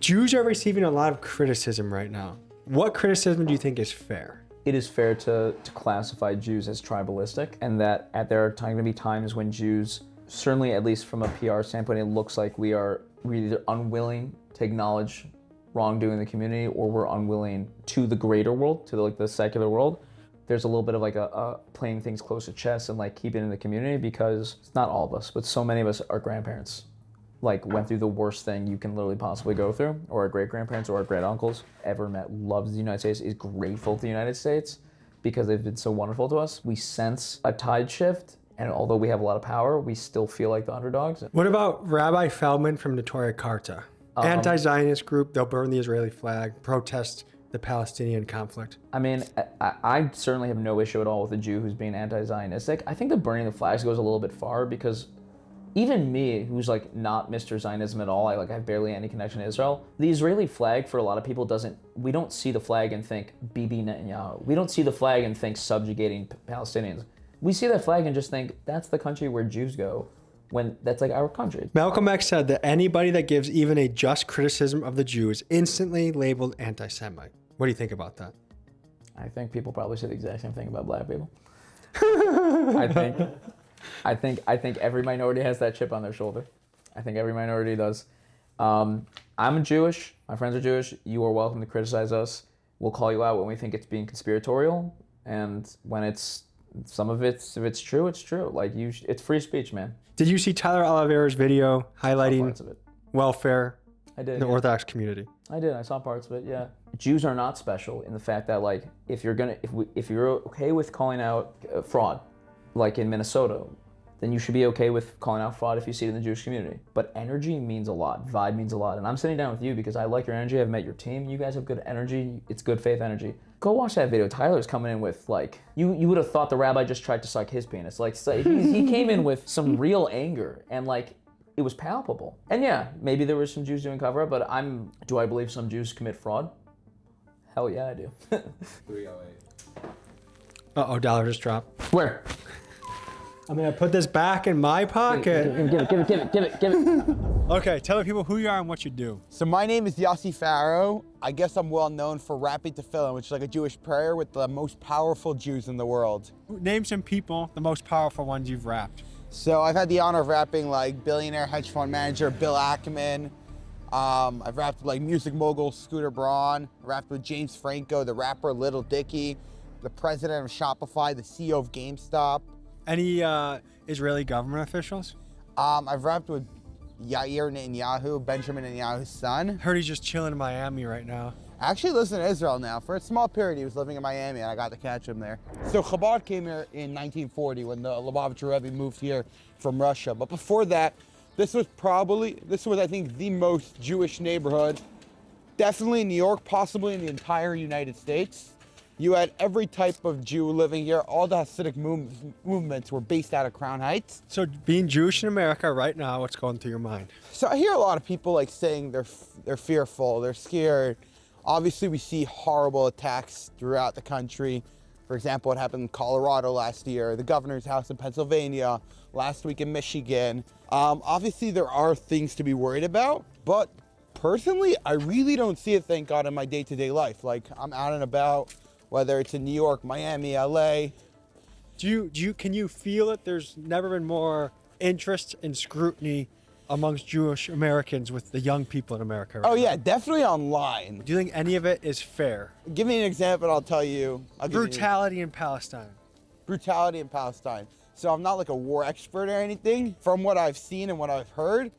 Jews are receiving a lot of criticism right now. What criticism do you think is fair? it is fair to classify Jews as tribalistic, and that there are going to be times when Jews, certainly at least from a PR standpoint, it looks like we're either unwilling to acknowledge wrongdoing in the community, or we're unwilling to the greater world, to the secular world. There's a little bit of like a playing things close to chest and like keeping it in the community, because it's not all of us, but so many of us, our grandparents like went through the worst thing you can literally possibly go through, or our great grandparents or our great uncles ever met, loves the United States, is grateful to the United States because they've been so wonderful to us. We sense a tide shift, and although we have a lot of power, we still feel like the underdogs. What about Rabbi Feldman from Notoria Carta? Anti-Zionist group, they'll burn the Israeli flag, protest the Palestinian conflict. I mean, I certainly have no issue at all with a Jew who's being anti-Zionistic. I think the burning the flags goes a little bit far, because even me, who's like not Mr. Zionism at all, I have barely any connection to Israel. The Israeli flag for a lot of people we don't see the flag and think Bibi Netanyahu. We don't see the flag and think subjugating Palestinians. We see that flag and just think that's the country where Jews go, when that's like our country. Malcolm X said that anybody that gives even a just criticism of the Jews is instantly labeled anti-Semite. What do you think about that? I think people probably say the exact same thing about black people. I think every minority has that chip on their shoulder. I think every minority does. I'm Jewish. My friends are Jewish. You are welcome to criticize us. We'll call you out when we think it's being conspiratorial, and when if it's true, it's true. It's free speech, man. Did you see Tyler Oliveira's video highlighting parts of it. welfare I did, in the Orthodox community? I did. I saw parts of it. Yeah. Jews are not special in the fact that if you're okay with calling out fraud, like in Minnesota, then you should be okay with calling out fraud if you see it in the Jewish community. But energy means a lot. Vibe means a lot. And I'm sitting down with you because I like your energy. I've met your team. You guys have good energy. It's good faith energy. Go watch that video. Tyler's coming in with you would have thought the rabbi just tried to suck his penis. He came in with some real anger, and it was palpable. And yeah, maybe there were some Jews doing cover up, but do I believe some Jews commit fraud? Hell yeah, I do. 308. Uh-oh, dollar just dropped. Where? I'm gonna put this back in my pocket. Give it. Okay, tell the people who you are and what you do. So my name is Yossi Farrow. I guess I'm well known for rapping Tefillin, which is like a Jewish prayer with the most powerful Jews in the world. Name some people, the most powerful ones you've rapped. So I've had the honor of rapping billionaire hedge fund manager Bill Ackman. I've rapped with music mogul Scooter Braun. I rapped with James Franco, the rapper Little Dicky, the president of Shopify, the CEO of GameStop. Any Israeli government officials? I've rapped with Yair Netanyahu, Benjamin Netanyahu's son. Heard he's just chilling in Miami right now. Actually lives in Israel now. For a small period, he was living in Miami, and I got to catch him there. So Chabad came here in 1940 when the Lubavitcher Rebbe moved here from Russia. But before that, this was I think the most Jewish neighborhood, definitely in New York, possibly in the entire United States. You had every type of Jew living here. All the Hasidic movements were based out of Crown Heights. So being Jewish in America right now, what's going through your mind? So I hear a lot of people saying they're fearful, they're scared. Obviously, we see horrible attacks throughout the country. For example, what happened in Colorado last year, the governor's house in Pennsylvania, last week in Michigan. Obviously, there are things to be worried about, but personally, I really don't see it, thank God, in my day-to-day life. I'm out and about, whether it's in New York, Miami, LA. Can you feel it? There's never been more interest and scrutiny amongst Jewish Americans with the young people in America right now. Yeah, definitely online. Do you think any of it is fair? Give me an example, I'll tell you. Brutality in Palestine. Brutality in Palestine. So I'm not a war expert or anything. From what I've seen and what I've heard,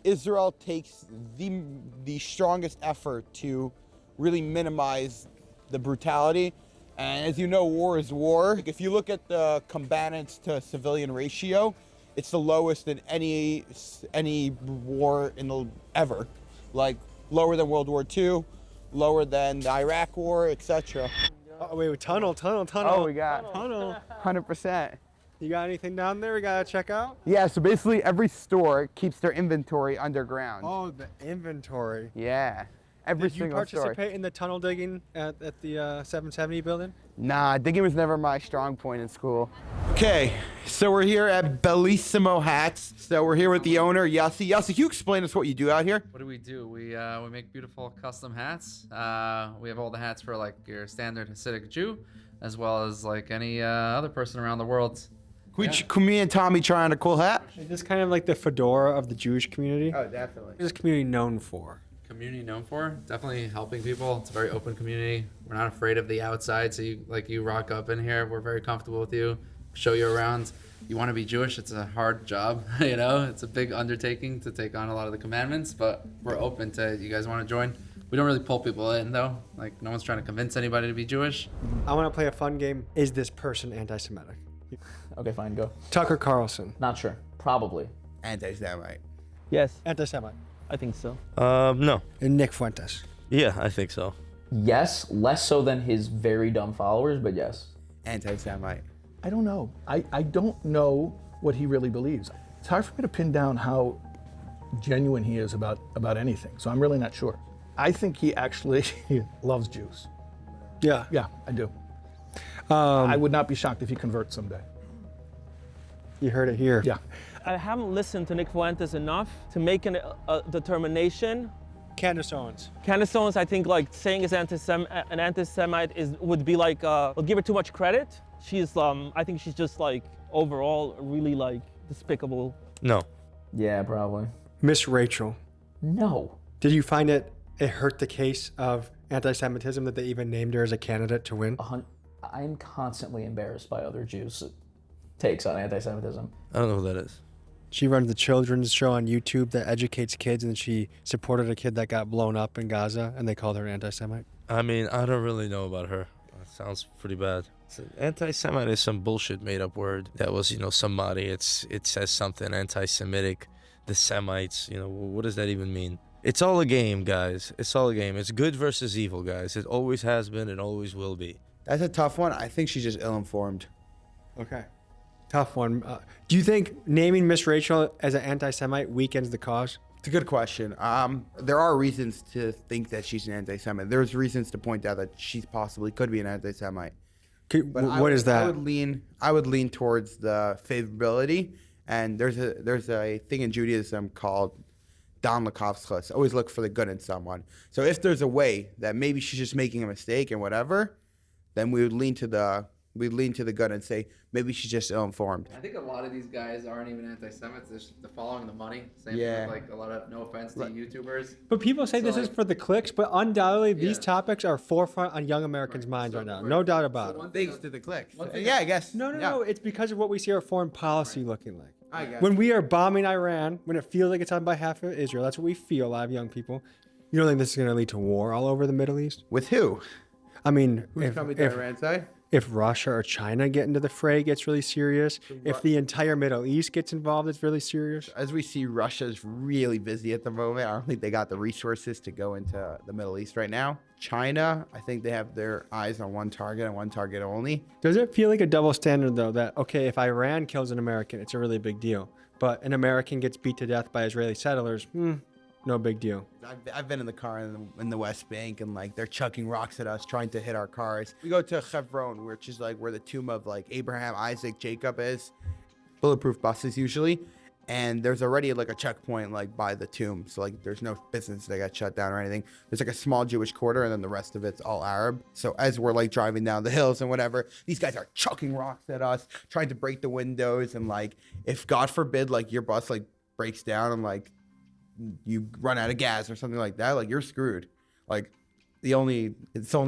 Israel takes the strongest effort to really minimize the brutality. And as you know, war is war. If you look at the combatants to civilian ratio, it's the lowest in any war ever. Lower than World War II, lower than the Iraq War, etc. Oh, wait, tunnel. Oh, we got tunnel. 100%. You got anything down there we gotta check out? Yeah, so basically every store keeps their inventory underground. Oh, the inventory. Yeah. Every Did you single participate store. in the tunnel digging at the 770 building? Nah, digging was never my strong point in school. Okay, so we're here at Bellissimo Hats. So we're here with the owner, Yossi. Yossi, can you explain us what you do out here? What do? We make beautiful custom hats. We have all the hats for your standard Hasidic Jew. as well as like any other person around the world. Can me and Tommy try on a cool hat? Is this kind of like the fedora of the Jewish community? Oh, definitely. What is this community known for? Community known for definitely helping people. It's a very open community. We're not afraid of the outside, so you rock up in here, we're very comfortable with you, show you around. You want to be Jewish, it's a hard job, you know, it's a big undertaking to take on a lot of the commandments, but we're open to, you guys want to join? We don't really pull people in though, like no one's trying to convince anybody to be Jewish. I want to play a fun game. Is this person anti-Semitic? Okay, fine, go. Tucker Carlson. Not sure. Probably. Anti-Semite. Yes. Anti-Semite. I think so. No. And Nick Fuentes. Yeah, I think so. Yes, less so than his very dumb followers, but yes. Anti-Semite. I don't know. I don't know what he really believes. It's hard for me to pin down how genuine he is about anything, so I'm really not sure. I think he actually loves Jews. Yeah. Yeah, I do. I would not be shocked if he converts someday. You heard it here. Yeah. I haven't listened to Nick Fuentes enough to make a determination. Candace Owens. Candace Owens, I think like saying is an anti-Semite would be like, will give her too much credit. She's, I think she's just like overall really like despicable. No. Yeah, probably. Miss Rachel. No. Did you find it hurt the case of anti-Semitism that they even named her as a candidate to win? I'm constantly embarrassed by other Jews' takes on anti-Semitism. I don't know who that is. She runs the children's show on YouTube that educates kids, and she supported a kid that got blown up in Gaza, and they called her an anti-Semite. I mean, I don't really know about her. That sounds pretty bad. Anti-Semite is some bullshit made-up word. That was, somebody. It says something anti-Semitic. The Semites, what does that even mean? It's all a game, guys. It's all a game. It's good versus evil, guys. It always has been and always will be. That's a tough one. I think she's just ill-informed. Okay. Tough one. Do you think naming Miss Rachel as an anti-Semite weakens the cause? It's a good question. There are reasons to think that she's an anti-Semite. There's reasons to point out that she possibly could be an anti-Semite. What is that? I would lean towards the favorability. And there's a thing in Judaism called Dan Lakavschus. Always look for the good in someone. So if there's a way that maybe she's just making a mistake and whatever, then we would lean to the good and say maybe she's just ill-informed. I think a lot of these guys aren't even anti-Semites. They're following the money. Same Yeah. with like a lot of, no offense to YouTubers. But people say this is for the clicks, but undoubtedly these topics are forefront on young Americans' minds right now. No doubt about it. Thanks to the clicks. Yeah, I guess. No. It's because of what we see our foreign policy looking like. I guess. When we are bombing Iran, when it feels like it's on behalf of Israel, that's what we feel, a lot of young people. You don't think this is going to lead to war all over the Middle East? With who? I mean, Who's coming to Iran's side? If Russia or China get into the fray, gets really serious. If the entire Middle East gets involved, it's really serious. As we see, Russia's really busy at the moment. I don't think they got the resources to go into the Middle East right now. China, I think they have their eyes on one target and one target only. Does it feel like a double standard, though, that, okay, if Iran kills an American, it's a really big deal. But an American gets beat to death by Israeli settlers, no big deal. I've been in the car in the West Bank, and like they're chucking rocks at us, trying to hit our cars. We go to Hebron, which is like where the tomb of like Abraham, Isaac, Jacob is. Bulletproof buses usually, and there's already like a checkpoint like by the tomb, so like there's no business that got shut down or anything. There's like a small Jewish quarter, and then the rest of it's all Arab. So as we're like driving down the hills and whatever, these guys are chucking rocks at us, trying to break the windows, and like if God forbid like your bus like breaks down and like you run out of gas or something like that, like you're screwed. Like it's only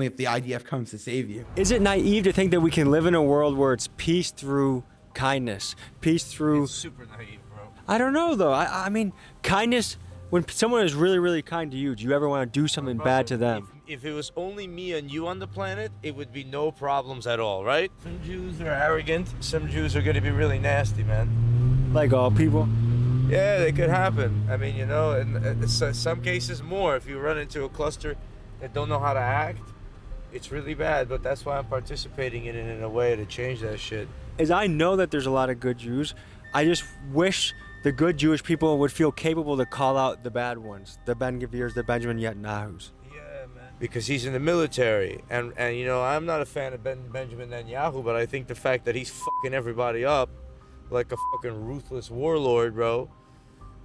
if the IDF comes to save you. Is it naive to think that we can live in a world where it's peace through kindness, peace through? It's super naive, bro. I don't know though. I mean, kindness. When someone is really, really kind to you, do you ever want to do something bad to them? If it was only me and you on the planet, it would be no problems at all, right? Some Jews are arrogant. Some Jews are going to be really nasty, man. Like all people? Yeah, they could happen. I mean, in some cases more. If you run into a cluster that don't know how to act, it's really bad. But that's why I'm participating in it in a way to change that shit. As I know that there's a lot of good Jews, I just wish the good Jewish people would feel capable to call out the bad ones, the Ben Gvirs, the Benjamin Netanyahus. Yeah, man. Because he's in the military, and I'm not a fan of Benjamin Netanyahu, but I think the fact that he's fucking everybody up like a fucking ruthless warlord, bro,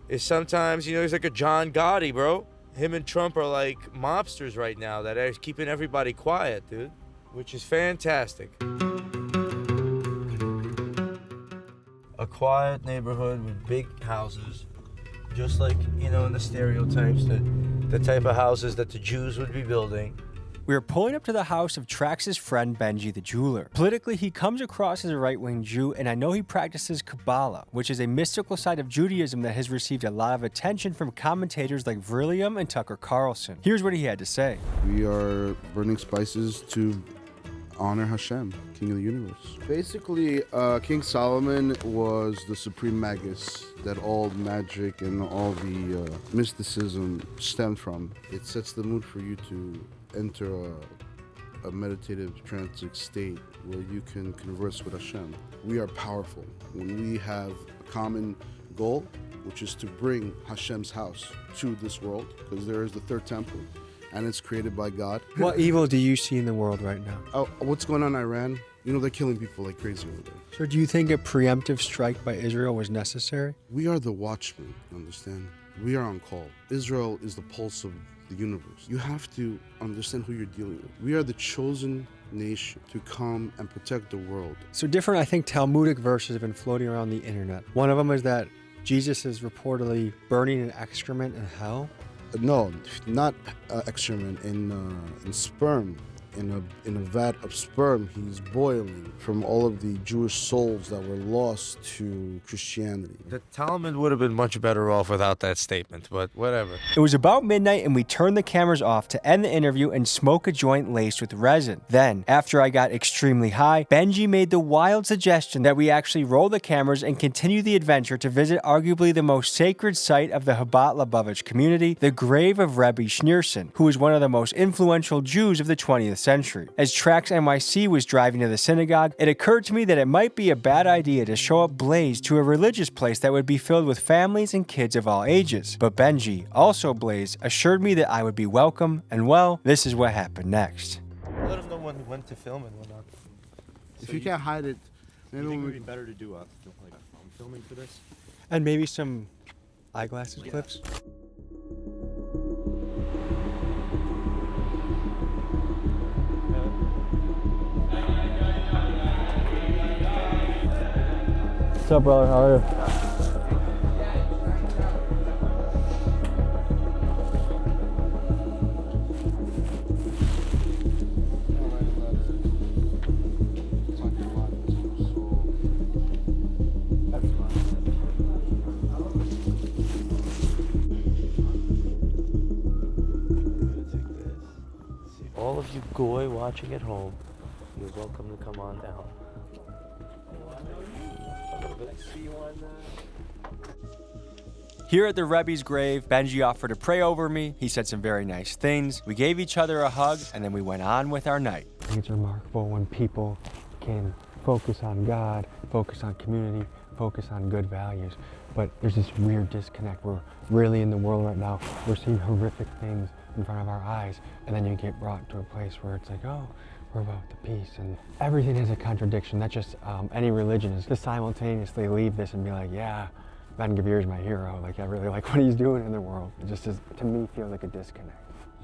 is sometimes, he's like a John Gotti, bro. Him and Trump are like mobsters right now that are keeping everybody quiet, dude. which is fantastic. A quiet neighborhood with big houses, just like, you know, in the stereotypes, the type of houses that the Jews would be building. We are pulling up to the house of Trax's friend Benji the jeweler. Politically, he comes across as a right-wing Jew, and I know he practices Kabbalah, which is a mystical side of Judaism that has received a lot of attention from commentators like Vrilliam and Tucker Carlson. Here's what he had to say. We are burning spices to honor Hashem, King of the universe. Basically, King Solomon was the supreme magus that all magic and all the mysticism stemmed from. It sets the mood for you to enter a meditative transic state where you can converse with Hashem. We are powerful when we have a common goal, which is to bring Hashem's house to this world, because there is the third temple and it's created by God. What evil do you see in the world right now? Oh, what's going on in Iran? You know, they're killing people like crazy over there. So do you think a preemptive strike by Israel was necessary? We are the watchmen, understand? We are on call. Israel is the pulse of the universe. You have to understand who you're dealing with. We are the chosen nation to come and protect the world. So different, I think, Talmudic verses have been floating around the internet. One of them is that Jesus is reportedly burning an excrement in hell. No, not excrement, in sperm. In a vat of sperm, he's boiling from all of the Jewish souls that were lost to Christianity. The Talmud would have been much better off without that statement, but whatever. It was about midnight and we turned the cameras off to end the interview and smoke a joint laced with resin. Then, after I got extremely high, Benji made the wild suggestion that we actually roll the cameras and continue the adventure to visit arguably the most sacred site of the Chabad Lubavitch community, the grave of Rebbe Schneerson, who was one of the most influential Jews of the 20th century. As Trax NYC was driving to the synagogue, it occurred to me that it might be a bad idea to show up Blaze to a religious place that would be filled with families and kids of all ages. But Benji, also Blaze, assured me that I would be welcome, and well, this is what happened next. Let him know when to film and when not. If you can't hide it, maybe it would be better to do like filming for this? And maybe some eyeglasses clips. What's up, brother? How are you? All of you goy watching at home, you're welcome to come on down. Here at the Rebbe's grave, Benji offered to pray over me. He said some very nice things. We gave each other a hug, and then we went on with our night. I think it's remarkable when people can focus on God, focus on community, focus on good values. But there's this weird disconnect. We're really in the world right now. We're seeing horrific things in front of our eyes, and then you get brought to a place where it's like, oh, we're about the peace, and everything is a contradiction. That's just any religion is to simultaneously leave this and be like, yeah, Ben Gvir is my hero. Like, I really like what he's doing in the world. It just is, to me, feels like a disconnect.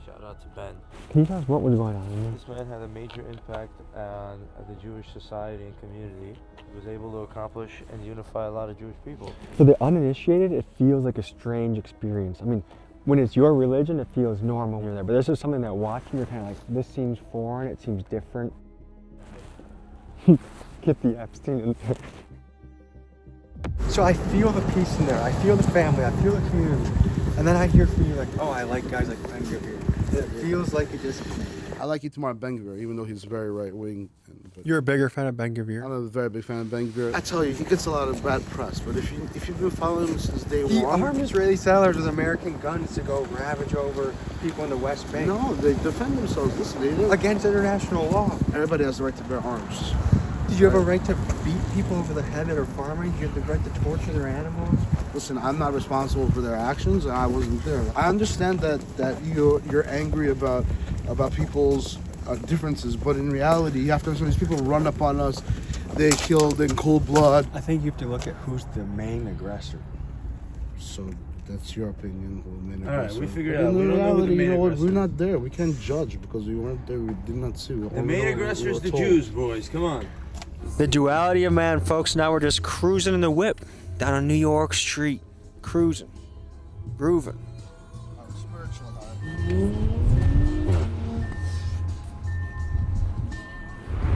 Shout out to Ben. Can you tell us what was going on in there? This man had a major impact on the Jewish society and community. He was able to accomplish and unify a lot of Jewish people. For the uninitiated, it feels like a strange experience. I mean, when it's your religion, it feels normal when you're there. But this is something that watching, you're kind of like, this seems foreign, it seems different. Get the Epstein in there. So I feel the peace in there, I feel the family, I feel the community. And then I hear from you like, oh, I like guys like Ben Gvir. It feels like it just... I like Itamar Ben Gvir, even though he's very right-wing. You're a bigger fan of Ben Gvir? I'm a very big fan of Ben Gvir. I tell you, he gets a lot of bad press, but if you've been following him since day he one... He armed Israeli settlers with American guns to go ravage over people in the West Bank. No, they defend themselves. Listen, they do. Against international law. Everybody has the right to bear arms. Did you have a right to beat people over the head that are farming? Did you have the right to torture their animals? Listen, I'm not responsible for their actions, and I wasn't there. I understand that you're angry about people's differences, but in reality, you have to understand these people run up on us. They killed in cold blood. I think you have to look at who's the main aggressor. So That's your opinion. Who the main All right, aggressor. we figured But out. in We don't know who the reality, main you know what? aggressor We're is. not there. We can't judge because we weren't there. We did not see. We The only main know aggressor we is were the told. Jews, boys. Come on. The duality of man, folks. Now we're just cruising in the whip down on New York Street. Cruising. Grooving.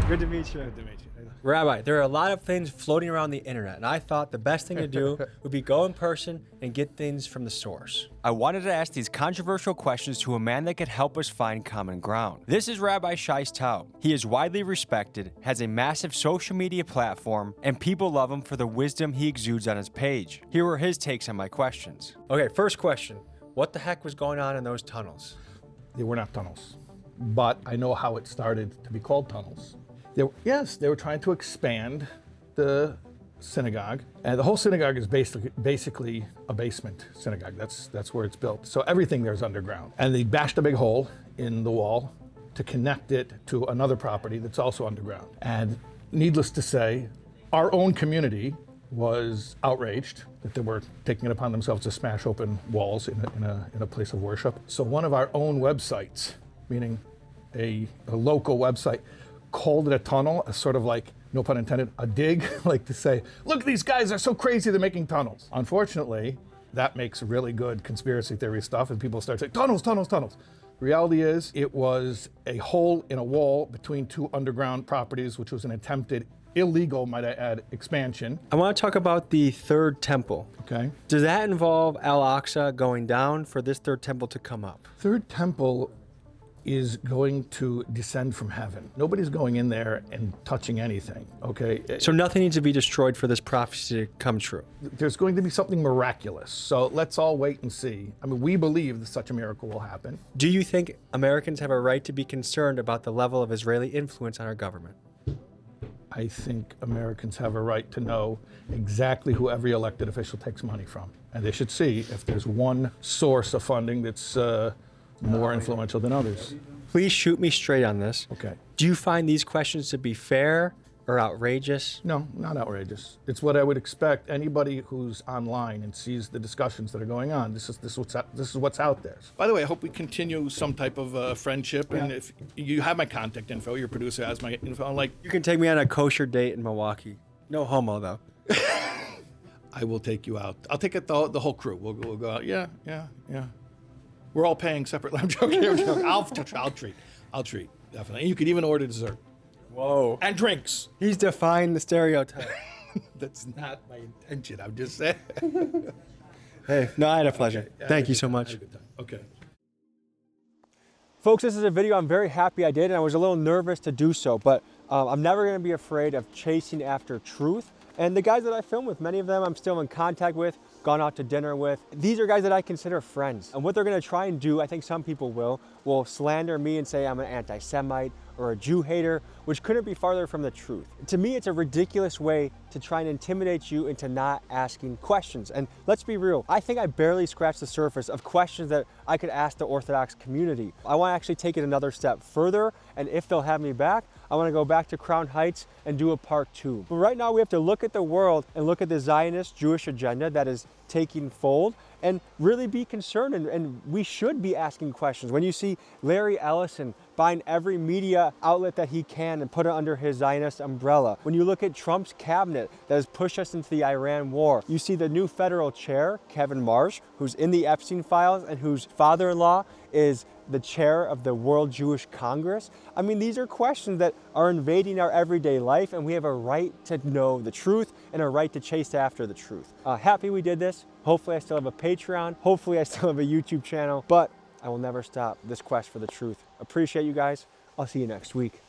Good to meet you. Good to meet you. Rabbi, there are a lot of things floating around the internet, and I thought the best thing to do would be go in person and get things from the source. I wanted to ask these controversial questions to a man that could help us find common ground. This is Rabbi Shais Taub. He is widely respected, has a massive social media platform, and people love him for the wisdom he exudes on his page. Here were his takes on my questions. Okay, first question. What the heck was going on in those tunnels? They were not tunnels, but I know how it started to be called tunnels. They were trying to expand the synagogue, and the whole synagogue is basically a basement synagogue. That's where it's built. So everything there is underground, and they bashed a big hole in the wall to connect it to another property that's also underground. And needless to say, our own community was outraged that they were taking it upon themselves to smash open walls in a place of worship. So one of our own websites, meaning a local website, called it a tunnel, a sort of like, no pun intended, a dig, like to say, look, these guys are so crazy they're making tunnels. Unfortunately, that makes really good conspiracy theory stuff, and people start saying, tunnels, tunnels, tunnels. Reality is, it was a hole in a wall between two underground properties, which was an attempted illegal, might I add, expansion. I want to talk about the third temple. Okay. Does that involve Al-Aqsa going down for this third temple to come up? Third temple is going to descend from heaven. Nobody's going in there and touching anything, okay? So nothing needs to be destroyed for this prophecy to come true. There's going to be something miraculous. So let's all wait and see. I mean, we believe that such a miracle will happen. Do you think Americans have a right to be concerned about the level of Israeli influence on our government? I think Americans have a right to know exactly who every elected official takes money from. And they should see if there's one source of funding that's more influential than others. Please shoot me straight on this. Okay. Do you find these questions to be fair or outrageous? No, not outrageous. It's what I would expect anybody who's online and sees the discussions that are going on. This is what's out there. By the way, I hope we continue some type of friendship. And if you have my contact info, your producer has my info. Like, you can take me on a kosher date in Milwaukee. No homo though. I will take you out. I'll take it the whole crew. We'll go out. Yeah. We're all paying separately. I'm joking. I'll treat. Definitely. And you could even order dessert. Whoa. And drinks. He's defying the stereotype. That's not my intention. I'm just saying. Hey, no, I had a pleasure. Okay. Thank you so much. Had a good time. Okay. Folks, this is a video I'm very happy I did, and I was a little nervous to do so, but I'm never going to be afraid of chasing after truth. And the guys that I film with, many of them I'm still in contact with, gone out to dinner with. These are guys that I consider friends. And what they're going to try and do, I think some people will slander me and say I'm an anti-Semite or a Jew hater, which couldn't be farther from the truth. To me, it's a ridiculous way to try and intimidate you into not asking questions. And let's be real, I think I barely scratched the surface of questions that I could ask the Orthodox community. I want to actually take it another step further, and if they'll have me back, I want to go back to Crown Heights and do a part 2. But right now we have to look at the world and look at the Zionist Jewish agenda that is taking fold and really be concerned, and we should be asking questions. When you see Larry Ellison buying every media outlet that he can and put it under his Zionist umbrella, when you look at Trump's cabinet that has pushed us into the Iran war, you see the new federal chair, Kevin Marsh, who's in the Epstein files and whose father-in-law is the chair of the World Jewish Congress. I mean, these are questions that are invading our everyday life, and we have a right to know the truth and a right to chase after the truth. Happy we did this. Hopefully I still have a Patreon. Hopefully I still have a YouTube channel, but I will never stop this quest for the truth. Appreciate you guys. I'll see you next week.